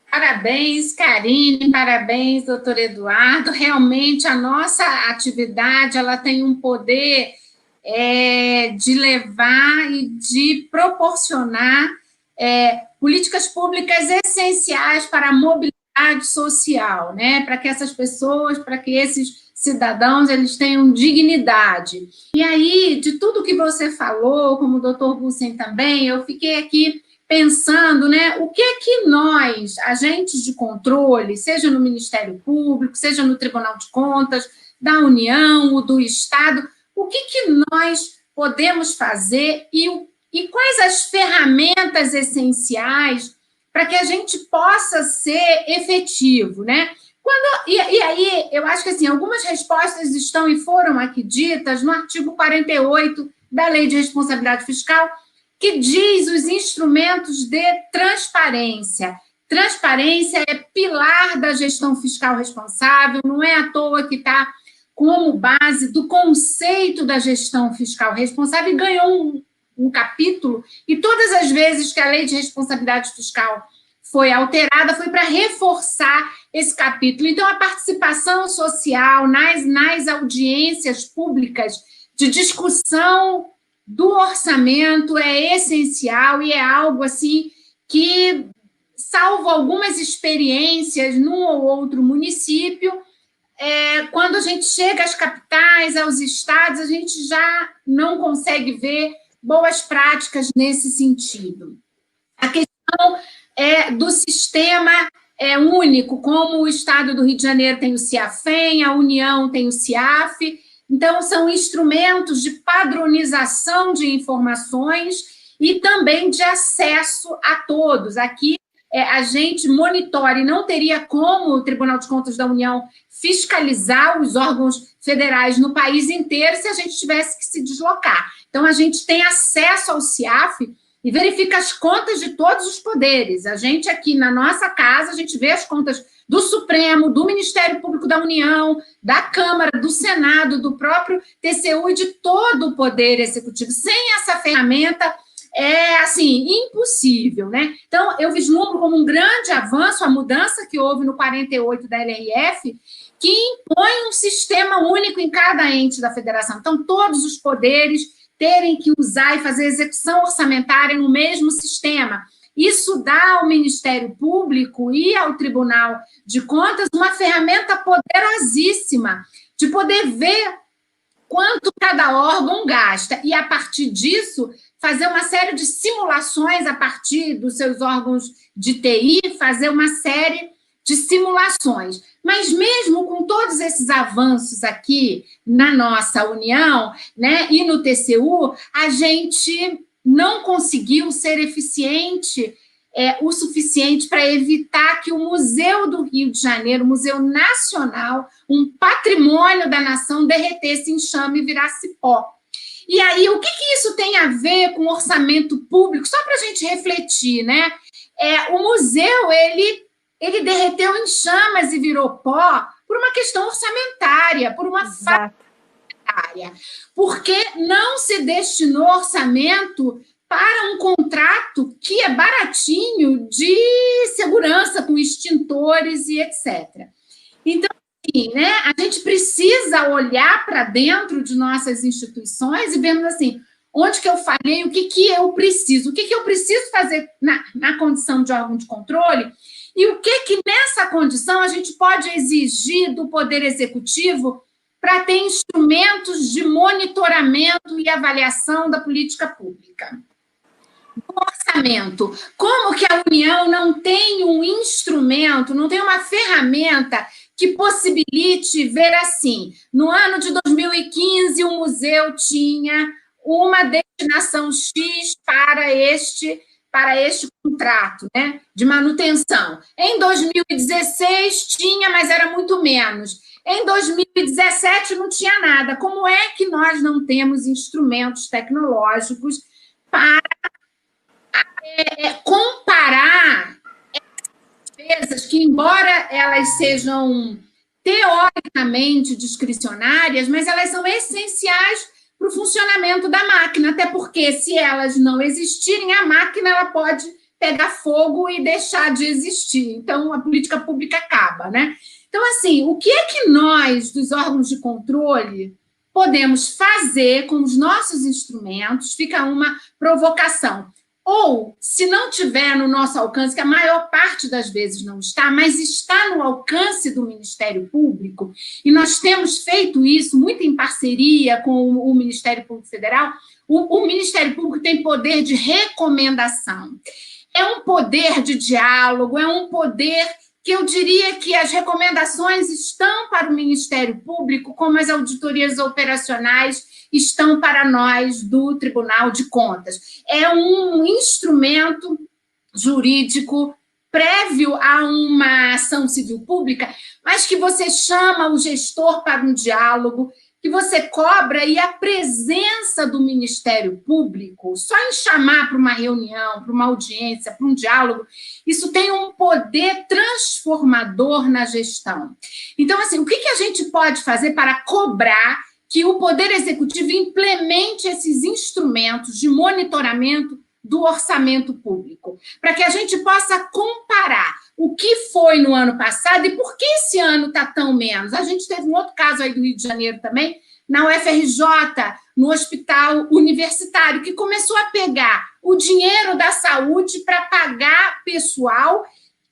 Parabéns, Karine, parabéns, doutor Eduardo. Realmente, a nossa atividade ela tem um poder de levar e de proporcionar políticas públicas essenciais para a mobilidade social, para que essas pessoas, para que esses cidadãos, eles tenham dignidade. E aí, de tudo que você falou, como o doutor Gussen também, eu fiquei aqui pensando, né, o que é que nós, agentes de controle, seja no Ministério Público, seja no Tribunal de Contas, da União ou do Estado, o que nós podemos fazer e quais as ferramentas essenciais para que a gente possa ser efetivo, né? E aí, eu acho que assim, algumas respostas estão e foram aqui ditas no artigo 48 da Lei de Responsabilidade Fiscal, que diz os instrumentos de transparência. Transparência é pilar da gestão fiscal responsável, não é à toa que está como base do conceito da gestão fiscal responsável, e ganhou um capítulo, e todas as vezes que a Lei de Responsabilidade Fiscal foi alterada, foi para reforçar esse capítulo. Então, a participação social nas audiências públicas de discussão do orçamento é essencial e é algo assim que, salvo algumas experiências num ou outro município, quando a gente chega às capitais, aos estados, a gente já não consegue ver boas práticas nesse sentido. A questão do sistema único, como o Estado do Rio de Janeiro tem o CIAFEM, a União tem o CIAF, então são instrumentos de padronização de informações e também de acesso a todos. Aqui a gente monitora, e não teria como o Tribunal de Contas da União fiscalizar os órgãos federais no país inteiro se a gente tivesse que se deslocar. Então, a gente tem acesso ao CIAF e verifica as contas de todos os poderes. A gente aqui na nossa casa, a gente vê as contas do Supremo, do Ministério Público da União, da Câmara, do Senado, do próprio TCU e de todo o Poder Executivo. Sem essa ferramenta, é, assim, impossível, né? Então, eu vislumbro como um grande avanço a mudança que houve no 48 da LRF, que impõe um sistema único em cada ente da federação. Então, todos os poderes terem que usar e fazer execução orçamentária no mesmo sistema. Isso dá ao Ministério Público e ao Tribunal de Contas uma ferramenta poderosíssima de poder ver quanto cada órgão gasta e, a partir disso, fazer uma série de simulações a partir dos seus órgãos de TI, fazer uma série de simulações. Mas mesmo com todos esses avanços aqui na nossa União, né, e no TCU, a gente não conseguiu ser eficiente o suficiente para evitar que o Museu do Rio de Janeiro, o Museu Nacional, um patrimônio da nação, derretesse em chama e virasse pó. E aí, o que isso tem a ver com orçamento público? Só para a gente refletir, né? O museu, ele derreteu em chamas e virou pó por uma questão orçamentária, por uma falha orçamentária, porque não se destinou orçamento para um contrato que é baratinho de segurança com extintores e etc. Então, assim, né, a gente precisa olhar para dentro de nossas instituições e vermos assim, onde que eu falhei, o que eu preciso fazer na condição de órgão de controle e o que nessa condição a gente pode exigir do Poder Executivo para ter instrumentos de monitoramento e avaliação da política pública. O orçamento, como que a União não tem um instrumento, não tem uma ferramenta que possibilite ver assim, no ano de 2015 o museu tinha uma destinação X para este contrato, né, de manutenção. Em 2016 tinha, mas era muito menos. Em 2017 não tinha nada. Como é que nós não temos instrumentos tecnológicos para comparar despesas que, embora elas sejam teoricamente discricionárias, mas elas são essenciais para o funcionamento da máquina, até porque, se elas não existirem, a máquina ela pode pegar fogo e deixar de existir. Então, a política pública acaba, né? Então, assim, o que é que nós, dos órgãos de controle, podemos fazer com os nossos instrumentos? Fica uma provocação. Ou, se não tiver no nosso alcance, que a maior parte das vezes não está, mas está no alcance do Ministério Público, e nós temos feito isso muito em parceria com o Ministério Público Federal, o Ministério Público tem poder de recomendação. é um poder de diálogo, é um poder que eu diria que as recomendações estão para o Ministério Público, como as auditorias operacionais estão para nós do Tribunal de Contas. É um instrumento jurídico prévio a uma ação civil pública, mas que você chama o gestor para um diálogo, que você cobra, e a presença do Ministério Público, só em chamar para uma reunião, para uma audiência, para um diálogo, isso tem um poder transformador na gestão. Então, assim, o que a gente pode fazer para cobrar que o Poder Executivo implemente esses instrumentos de monitoramento do orçamento público, para que a gente possa comparar o que foi no ano passado e por que esse ano está tão menos. A gente teve um outro caso aí do Rio de Janeiro também, na UFRJ, no hospital universitário, que começou a pegar o dinheiro da saúde para pagar pessoal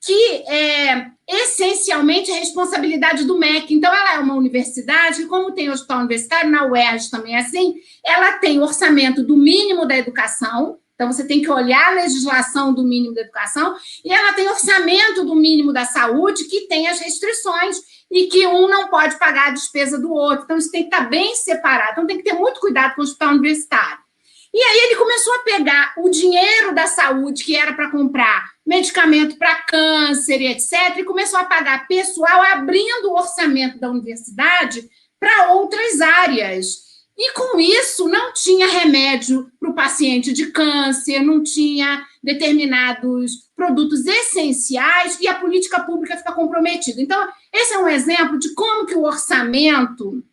que é essencialmente a responsabilidade do MEC. Então, ela é uma universidade, como tem hospital universitário, na UERJ também é assim, ela tem orçamento do mínimo da educação. Então, você tem que olhar a legislação do mínimo da educação, e ela tem orçamento do mínimo da saúde, que tem as restrições, e que um não pode pagar a despesa do outro. Então, isso tem que estar bem separado. Então, tem que ter muito cuidado com o hospital universitário. E aí, ele começou a pegar o dinheiro da saúde, que era para comprar medicamento para câncer e etc., e começou a pagar pessoal, abrindo o orçamento da universidade para outras áreas. E, com isso, não tinha remédio para o paciente de câncer, não tinha determinados produtos essenciais, e a política pública fica comprometida. Então, esse é um exemplo de como que o orçamento,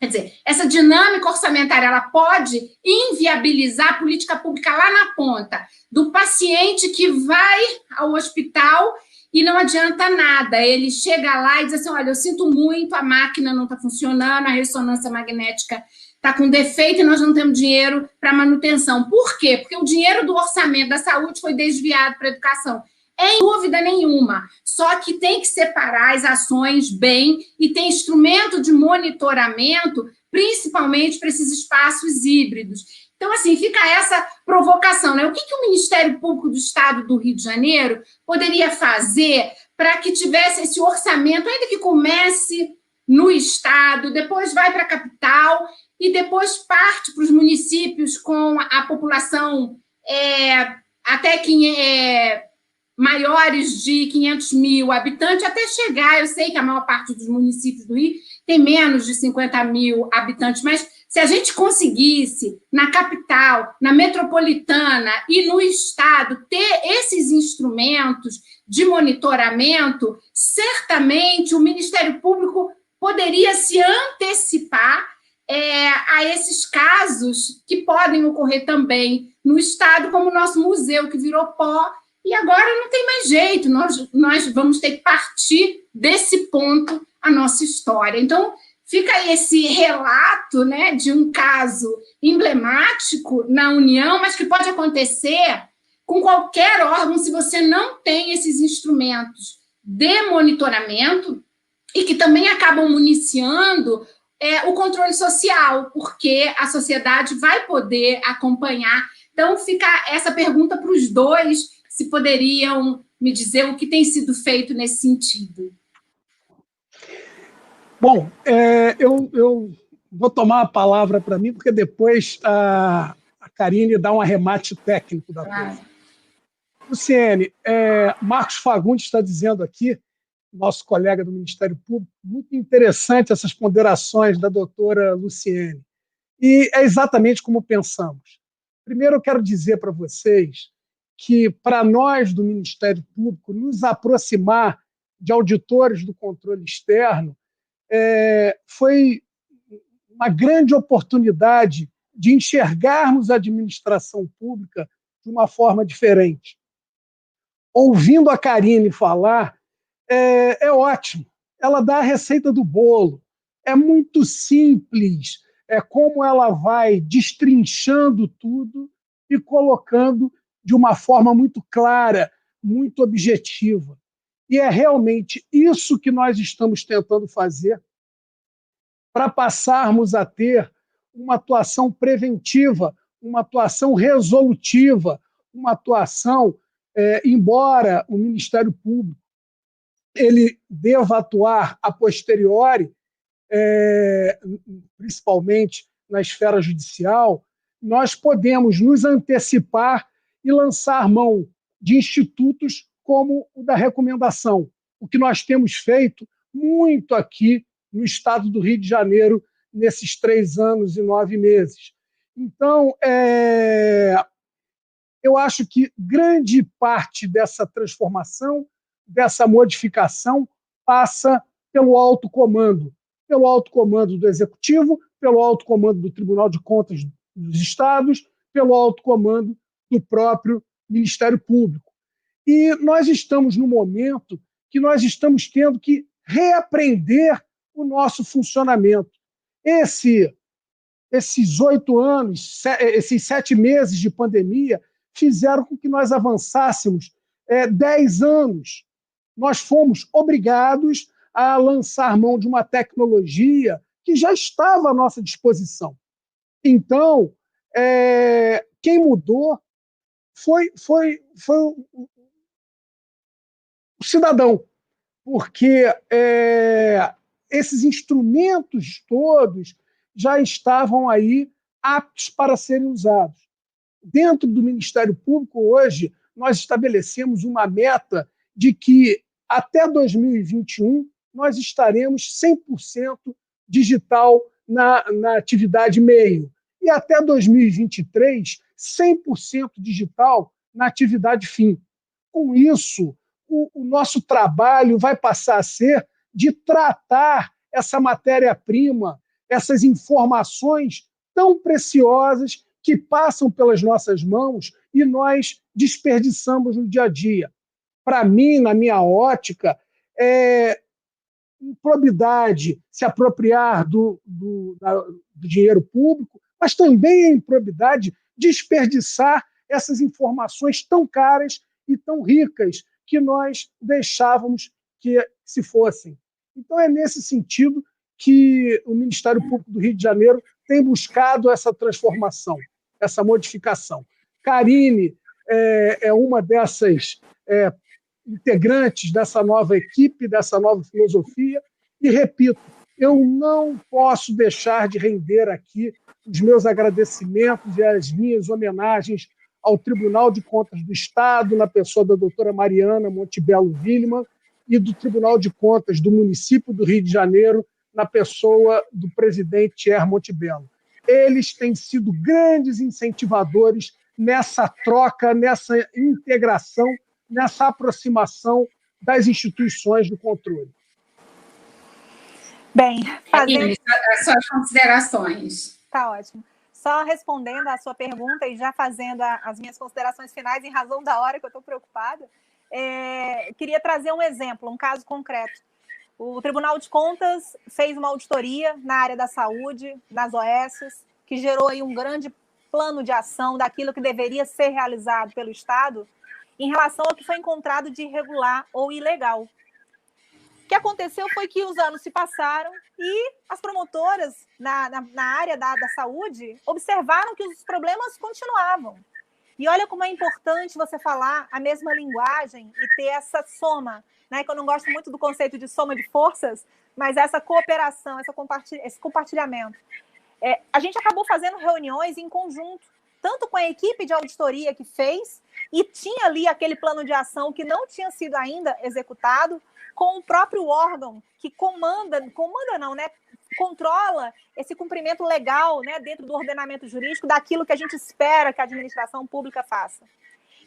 quer dizer, essa dinâmica orçamentária, ela pode inviabilizar a política pública lá na ponta, do paciente que vai ao hospital e não adianta nada. Ele chega lá e diz assim, olha, eu sinto muito, a máquina não está funcionando, a ressonância magnética está com defeito e nós não temos dinheiro para manutenção. Por quê? Porque o dinheiro do orçamento da saúde foi desviado para a educação. Em dúvida nenhuma. Só que tem que separar as ações bem e tem instrumento de monitoramento, principalmente para esses espaços híbridos. Então, assim, fica essa provocação, né? O que o Ministério Público do Estado do Rio de Janeiro poderia fazer para que tivesse esse orçamento, ainda que comece no Estado, depois vai para a capital e depois parte para os municípios com a população até maiores de 500 mil habitantes, até chegar, eu sei que a maior parte dos municípios do Rio tem menos de 50 mil habitantes, mas se a gente conseguisse, na capital, na metropolitana e no Estado, ter esses instrumentos de monitoramento, certamente o Ministério Público poderia se antecipar a esses casos que podem ocorrer também no Estado, como o nosso museu, que virou pó, e agora não tem mais jeito, nós vamos ter que partir desse ponto a nossa história. Então, fica aí esse relato, né, de um caso emblemático na União, mas que pode acontecer com qualquer órgão se você não tem esses instrumentos de monitoramento e que também acabam municiando o controle social, porque a sociedade vai poder acompanhar. Então, fica essa pergunta para os dois, se poderiam me dizer o que tem sido feito nesse sentido. Bom, eu vou tomar a palavra para mim, porque depois a Karine dá um arremate técnico da coisa. Luciene, Marcos Fagundes está dizendo aqui, nosso colega do Ministério Público, muito interessante essas ponderações da doutora Luciene. E é exatamente como pensamos. Primeiro, eu quero dizer para vocês que, para nós do Ministério Público, nos aproximar de auditores do controle externo foi uma grande oportunidade de enxergarmos a administração pública de uma forma diferente. Ouvindo a Karine falar, é ótimo. Ela dá a receita do bolo. É muito simples. É como ela vai destrinchando tudo e colocando de uma forma muito clara, muito objetiva. E é realmente isso que nós estamos tentando fazer para passarmos a ter uma atuação preventiva, uma atuação resolutiva, uma atuação embora o Ministério Público ele deva atuar a posteriori, principalmente na esfera judicial, nós podemos nos antecipar e lançar mão de institutos como o da recomendação, o que nós temos feito muito aqui no estado do Rio de Janeiro nesses 3 anos e 9 meses. Então, eu acho que grande parte dessa transformação, dessa modificação, passa pelo alto comando do Executivo, pelo alto comando do Tribunal de Contas dos Estados, pelo alto comando do próprio Ministério Público. E nós estamos no momento que nós estamos tendo que reaprender o nosso funcionamento. Esses 8 anos, esses 7 meses de pandemia fizeram com que nós avançássemos 10 anos. Nós fomos obrigados a lançar mão de uma tecnologia que já estava à nossa disposição. Então, quem mudou foi o cidadão, porque esses instrumentos todos já estavam aí aptos para serem usados. Dentro do Ministério Público, hoje, nós estabelecemos uma meta de que, até 2021, nós estaremos 100% digital na atividade meio. E até 2023, 100% digital na atividade fim. Com isso, o nosso trabalho vai passar a ser de tratar essa matéria-prima, essas informações tão preciosas que passam pelas nossas mãos e nós desperdiçamos no dia a dia. Para mim, na minha ótica, improbidade se apropriar do dinheiro público, mas também é improbidade desperdiçar essas informações tão caras e tão ricas que nós deixávamos que se fossem. Então, é nesse sentido que o Ministério Público do Rio de Janeiro tem buscado essa transformação, essa modificação. Karine é uma dessas integrantes dessa nova equipe, dessa nova filosofia, e, repito, eu não posso deixar de render aqui os meus agradecimentos e as minhas homenagens ao Tribunal de Contas do Estado, na pessoa da doutora Mariana Montebello Willemann, e do Tribunal de Contas do município do Rio de Janeiro, na pessoa do presidente Thierry Montebello. Eles têm sido grandes incentivadores nessa troca, nessa integração, nessa aproximação das instituições do controle. Bem, fazendo... As suas considerações. Tá ótimo. Só respondendo à sua pergunta e já fazendo as minhas considerações finais, em razão da hora que eu estou preocupada, queria trazer um exemplo, um caso concreto. O Tribunal de Contas fez uma auditoria na área da saúde, nas OS, que gerou aí um grande plano de ação daquilo que deveria ser realizado pelo Estado em relação ao que foi encontrado de irregular ou ilegal. O que aconteceu foi que os anos se passaram e as promotoras na área da saúde observaram que os problemas continuavam. E olha como é importante você falar a mesma linguagem e ter essa soma, né? Que eu não gosto muito do conceito de soma de forças, mas essa cooperação, esse compartilhamento. A gente acabou fazendo reuniões em conjunto, tanto com a equipe de auditoria que fez, e tinha ali aquele plano de ação que não tinha sido ainda executado, com o próprio órgão que controla esse cumprimento legal, né, dentro do ordenamento jurídico daquilo que a gente espera que a administração pública faça.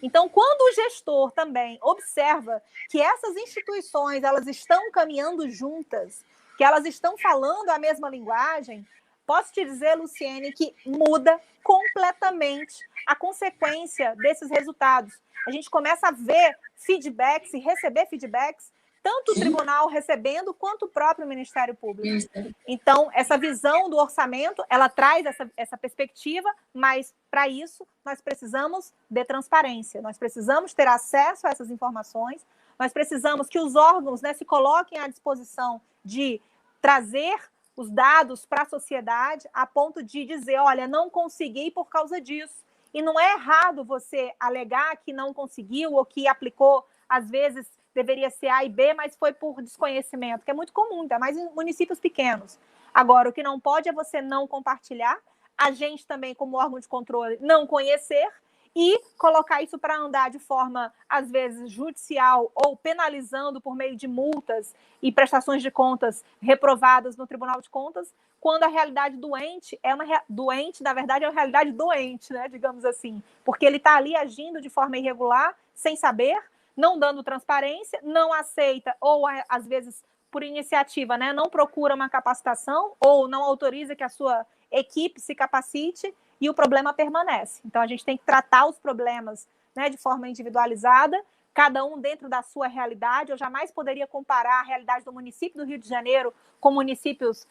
Então, quando o gestor também observa que essas instituições elas estão caminhando juntas, que elas estão falando a mesma linguagem, posso te dizer, Luciene, que muda completamente a consequência desses resultados. A gente começa a ver feedbacks e receber feedbacks, tanto o tribunal recebendo, quanto o próprio Ministério Público. Então, essa visão do orçamento, ela traz essa perspectiva, mas, para isso, nós precisamos de transparência, nós precisamos ter acesso a essas informações, nós precisamos que os órgãos, né, se coloquem à disposição de trazer os dados para a sociedade, a ponto de dizer, olha, não consegui por causa disso. E não é errado você alegar que não conseguiu ou que aplicou, às vezes, deveria ser A e B, mas foi por desconhecimento, que é muito comum, ainda mais em municípios pequenos. Agora, o que não pode é você não compartilhar, a gente também, como órgão de controle, não conhecer e colocar isso para andar de forma, às vezes, judicial ou penalizando por meio de multas e prestações de contas reprovadas no Tribunal de Contas, quando a realidade doente é doente, na verdade, é uma realidade doente, né, digamos assim, porque ele está ali agindo de forma irregular, sem saber, não dando transparência, não aceita ou, às vezes, por iniciativa, né, não procura uma capacitação ou não autoriza que a sua equipe se capacite e o problema permanece. Então, a gente tem que tratar os problemas, né, de forma individualizada, cada um dentro da sua realidade. Eu jamais poderia comparar a realidade do município do Rio de Janeiro com municípios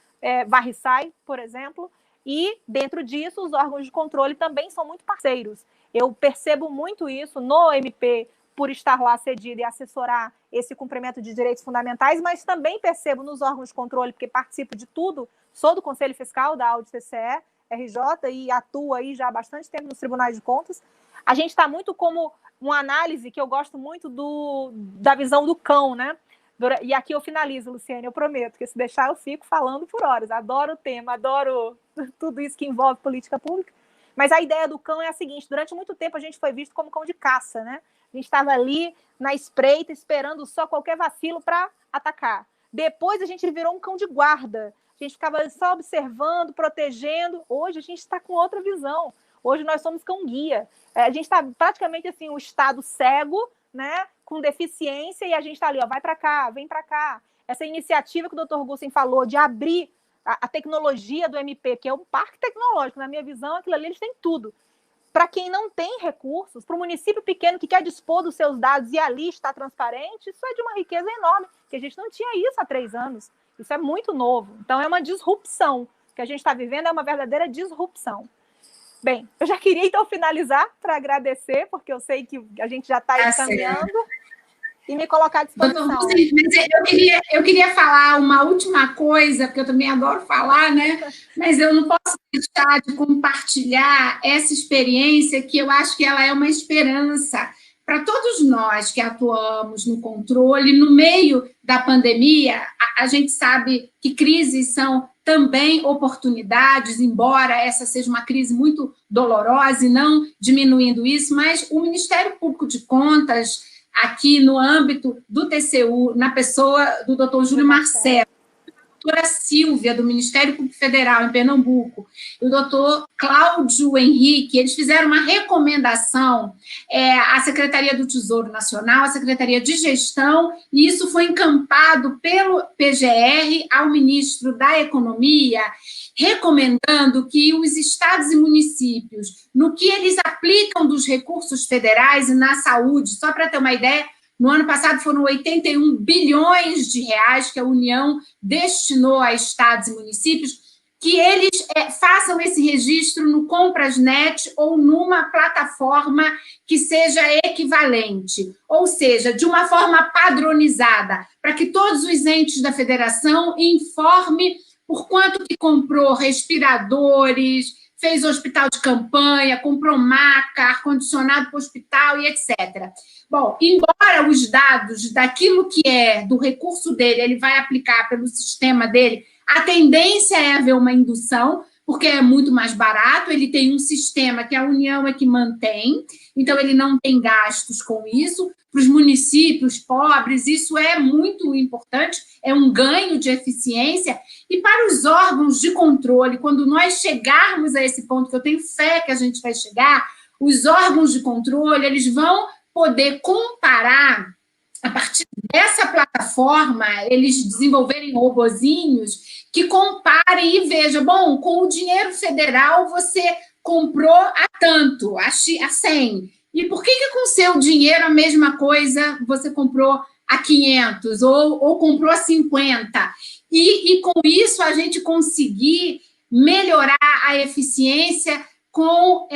Varriçai, por exemplo, e dentro disso os órgãos de controle também são muito parceiros. Eu percebo muito isso no MP, por estar lá cedido e assessorar esse cumprimento de direitos fundamentais, mas também percebo nos órgãos de controle, porque participo de tudo, sou do Conselho Fiscal da Audi TCE, RJ, e atuo aí já há bastante tempo nos tribunais de contas. A gente está muito como uma análise que eu gosto muito da visão do cão, né? E aqui eu finalizo, Luciane, eu prometo, que se deixar eu fico falando por horas. Adoro o tema, adoro tudo isso que envolve política pública. Mas a ideia do cão é a seguinte: durante muito tempo a gente foi visto como cão de caça, né? A gente estava ali na espreita, esperando só qualquer vacilo para atacar. Depois a gente virou um cão de guarda. A gente ficava só observando, protegendo. Hoje a gente está com outra visão. Hoje nós somos cão-guia. A gente está praticamente assim, um estado cego, né, com deficiência, e a gente está ali, ó, vai para cá, vem para cá. Essa iniciativa que o Dr. Gussen falou de abrir a tecnologia do MP, que é um parque tecnológico, na minha visão, aquilo ali eles têm tudo. Para quem não tem recursos, para o município pequeno que quer dispor dos seus dados e ali está transparente, isso é de uma riqueza enorme, que a gente não tinha isso há 3 anos. Isso é muito novo. Então, é uma disrupção. O que a gente está vivendo é uma verdadeira disrupção. Bem, eu já queria, então, finalizar para agradecer, porque eu sei que a gente já está encaminhando, e me colocar à disposição. Doutor, eu queria falar uma última coisa, porque eu também adoro falar, né? Mas eu não posso deixar de compartilhar essa experiência, que eu acho que ela é uma esperança para todos nós que atuamos no controle. No meio da pandemia, a gente sabe que crises são também oportunidades, embora essa seja uma crise muito dolorosa, e não diminuindo isso, mas o Ministério Público de Contas, aqui no âmbito do TCU, na pessoa do doutor Júlio Marcelo, a doutora Silvia, do Ministério Público Federal, em Pernambuco, e o doutor Cláudio Henrique, eles fizeram uma recomendação à Secretaria do Tesouro Nacional, à Secretaria de Gestão, e isso foi encampado pelo PGR ao ministro da Economia, recomendando que os estados e municípios, no que eles aplicam dos recursos federais e na saúde, só para ter uma ideia, no ano passado foram 81 bilhões de reais que a União destinou a estados e municípios, que eles façam esse registro no Comprasnet ou numa plataforma que seja equivalente, ou seja, de uma forma padronizada, para que todos os entes da federação informem por quanto que comprou respiradores, fez hospital de campanha, comprou maca, ar-condicionado para o hospital e etc. Bom, embora os dados daquilo que é do recurso dele, ele vai aplicar pelo sistema dele, a tendência é haver uma indução, porque é muito mais barato, ele tem um sistema que a União é que mantém, então ele não tem gastos com isso. Para os municípios pobres, isso é muito importante, é um ganho de eficiência. E para os órgãos de controle, quando nós chegarmos a esse ponto, que eu tenho fé que a gente vai chegar, os órgãos de controle, eles vão poder comparar, a partir dessa plataforma, eles desenvolverem robozinhos que comparem e vejam, bom, com o dinheiro federal você comprou a tanto, a 100. E por que com o seu dinheiro a mesma coisa você comprou a 500 ou comprou a 50? E com isso a gente conseguir melhorar a eficiência com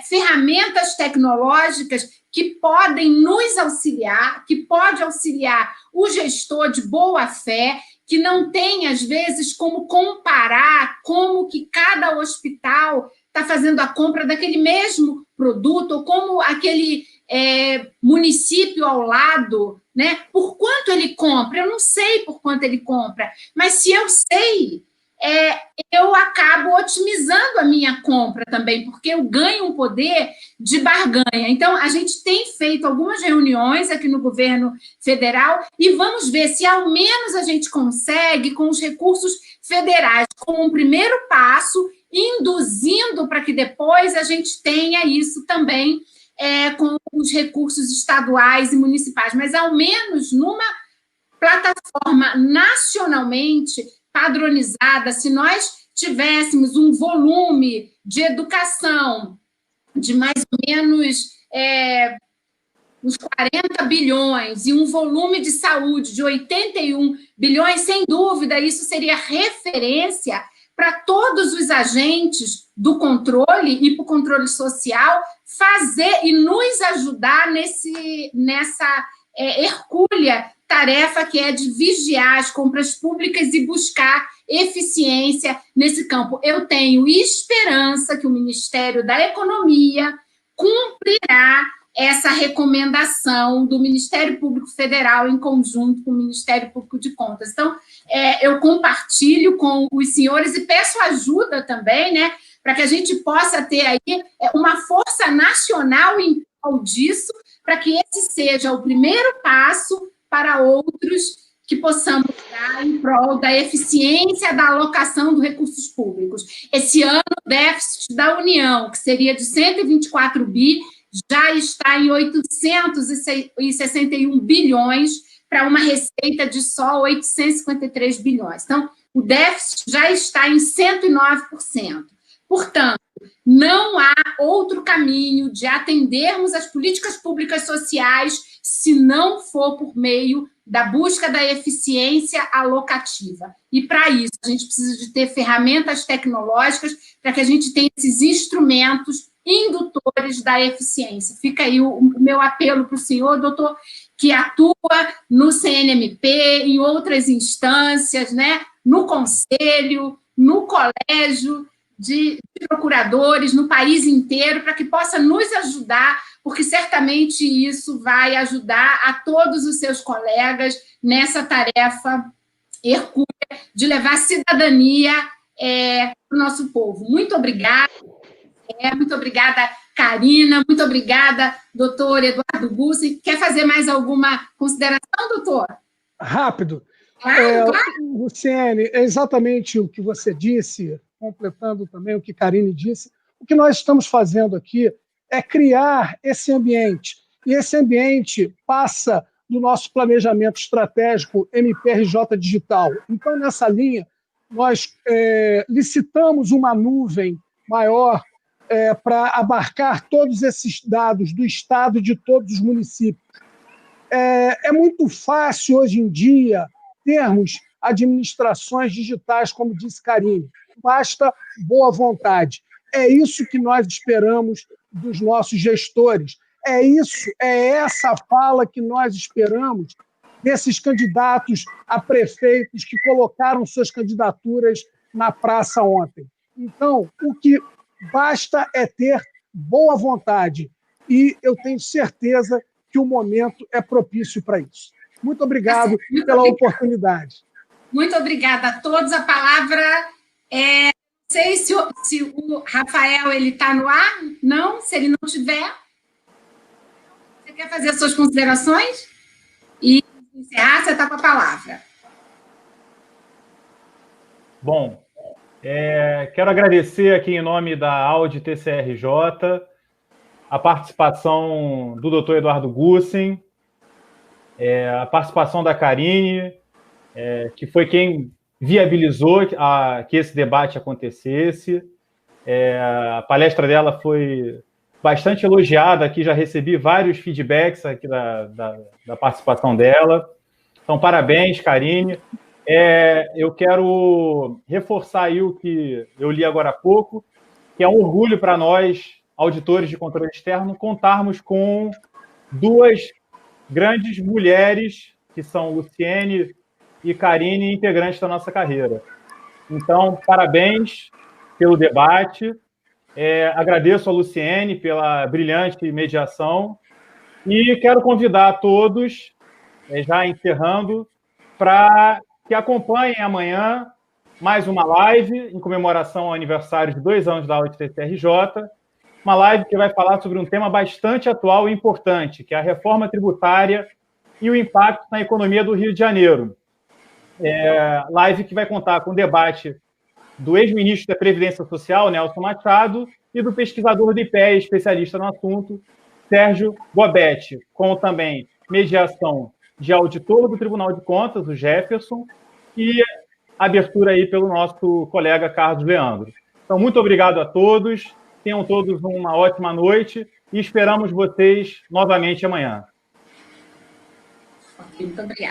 ferramentas tecnológicas que podem nos auxiliar, que pode auxiliar o gestor de boa fé, que não tem, às vezes, como comparar como que cada hospital está fazendo a compra daquele mesmo produto, ou como aquele município ao lado, né? Por quanto ele compra? Eu não sei por quanto ele compra, mas se eu sei, eu acabo otimizando a minha compra também, porque eu ganho um poder de barganha. Então, a gente tem feito algumas reuniões aqui no governo federal e vamos ver se ao menos a gente consegue, com os recursos federais, com um primeiro passo, induzindo para que depois a gente tenha isso também com os recursos estaduais e municipais, mas ao menos numa plataforma nacionalmente padronizada, se nós tivéssemos um volume de educação de mais ou menos uns 40 bilhões e um volume de saúde de 81 bilhões, sem dúvida, isso seria referência para todos os agentes do controle e para o controle social fazer e nos ajudar nessa hercúlea tarefa que é de vigiar as compras públicas e buscar eficiência nesse campo. Eu tenho esperança que o Ministério da Economia cumprirá essa recomendação do Ministério Público Federal em conjunto com o Ministério Público de Contas. Então, eu compartilho com os senhores e peço ajuda também, né, para que a gente possa ter aí uma força nacional em prol disso, para que esse seja o primeiro passo para outros que possamos dar em prol da eficiência da alocação dos recursos públicos. Esse ano, o déficit da União, que seria de 124 bi, já está em 861 bilhões para uma receita de só 853 bilhões. Então, o déficit já está em 109%. Portanto, não há outro caminho de atendermos as políticas públicas sociais se não for por meio da busca da eficiência alocativa. E, para isso, a gente precisa de ter ferramentas tecnológicas para que a gente tenha esses instrumentos indutores da eficiência. Fica aí o meu apelo para o senhor, doutor, que atua no CNMP, em outras instâncias, né, no conselho, no colégio de procuradores, no país inteiro, para que possa nos ajudar, porque certamente isso vai ajudar a todos os seus colegas nessa tarefa hercúlea de levar cidadania para o nosso povo. Muito obrigada. Muito obrigada, Karina. Muito obrigada, doutor Eduardo Gussi. Quer fazer mais alguma consideração, doutor? Rápido. Claro. Luciene, é exatamente o que você disse, completando também o que Karine disse. O que nós estamos fazendo aqui é criar esse ambiente. E esse ambiente passa do nosso planejamento estratégico MPRJ Digital. Então, nessa linha, nós licitamos uma nuvem maior para abarcar todos esses dados do Estado e de todos os municípios. É muito fácil, hoje em dia, termos administrações digitais, como disse Karine. Basta boa vontade. É isso que nós esperamos dos nossos gestores. É essa fala que nós esperamos desses candidatos a prefeitos que colocaram suas candidaturas na praça ontem. Então, o que basta é ter boa vontade. E eu tenho certeza que o momento é propício para isso. Muito obrigado pela oportunidade. Muito obrigada a todos. A palavra não sei se o Rafael está no ar. Não, se ele não tiver. Você quer fazer as suas considerações? E encerrar, você está com a palavra. Bom, quero agradecer aqui em nome da Audi TCRJ a participação do doutor Eduardo Gussi, a participação da Karine, que foi quem viabilizou que esse debate acontecesse. A palestra dela foi bastante elogiada aqui, já recebi vários feedbacks aqui da participação dela. Então, parabéns, Karine. Eu quero reforçar aí o que eu li agora há pouco, que é um orgulho para nós, auditores de controle externo, contarmos com duas grandes mulheres, que são Luciene e Karine, integrantes da nossa carreira. Então, parabéns pelo debate. Agradeço a Luciene pela brilhante mediação e quero convidar a todos, já encerrando, para que acompanhem amanhã mais uma live em comemoração ao aniversário de 2 anos da aula de TCRJ, uma live que vai falar sobre um tema bastante atual e importante, que é a reforma tributária e o impacto na economia do Rio de Janeiro. Live que vai contar com o debate do ex-ministro da Previdência Social, Nelson Machado, e do pesquisador do IPEA, especialista no assunto, Sérgio Gobetti, com também mediação de auditor do Tribunal de Contas, o Jefferson, e abertura aí pelo nosso colega Carlos Leandro. Então, muito obrigado a todos, tenham todos uma ótima noite e esperamos vocês novamente amanhã. Muito obrigada.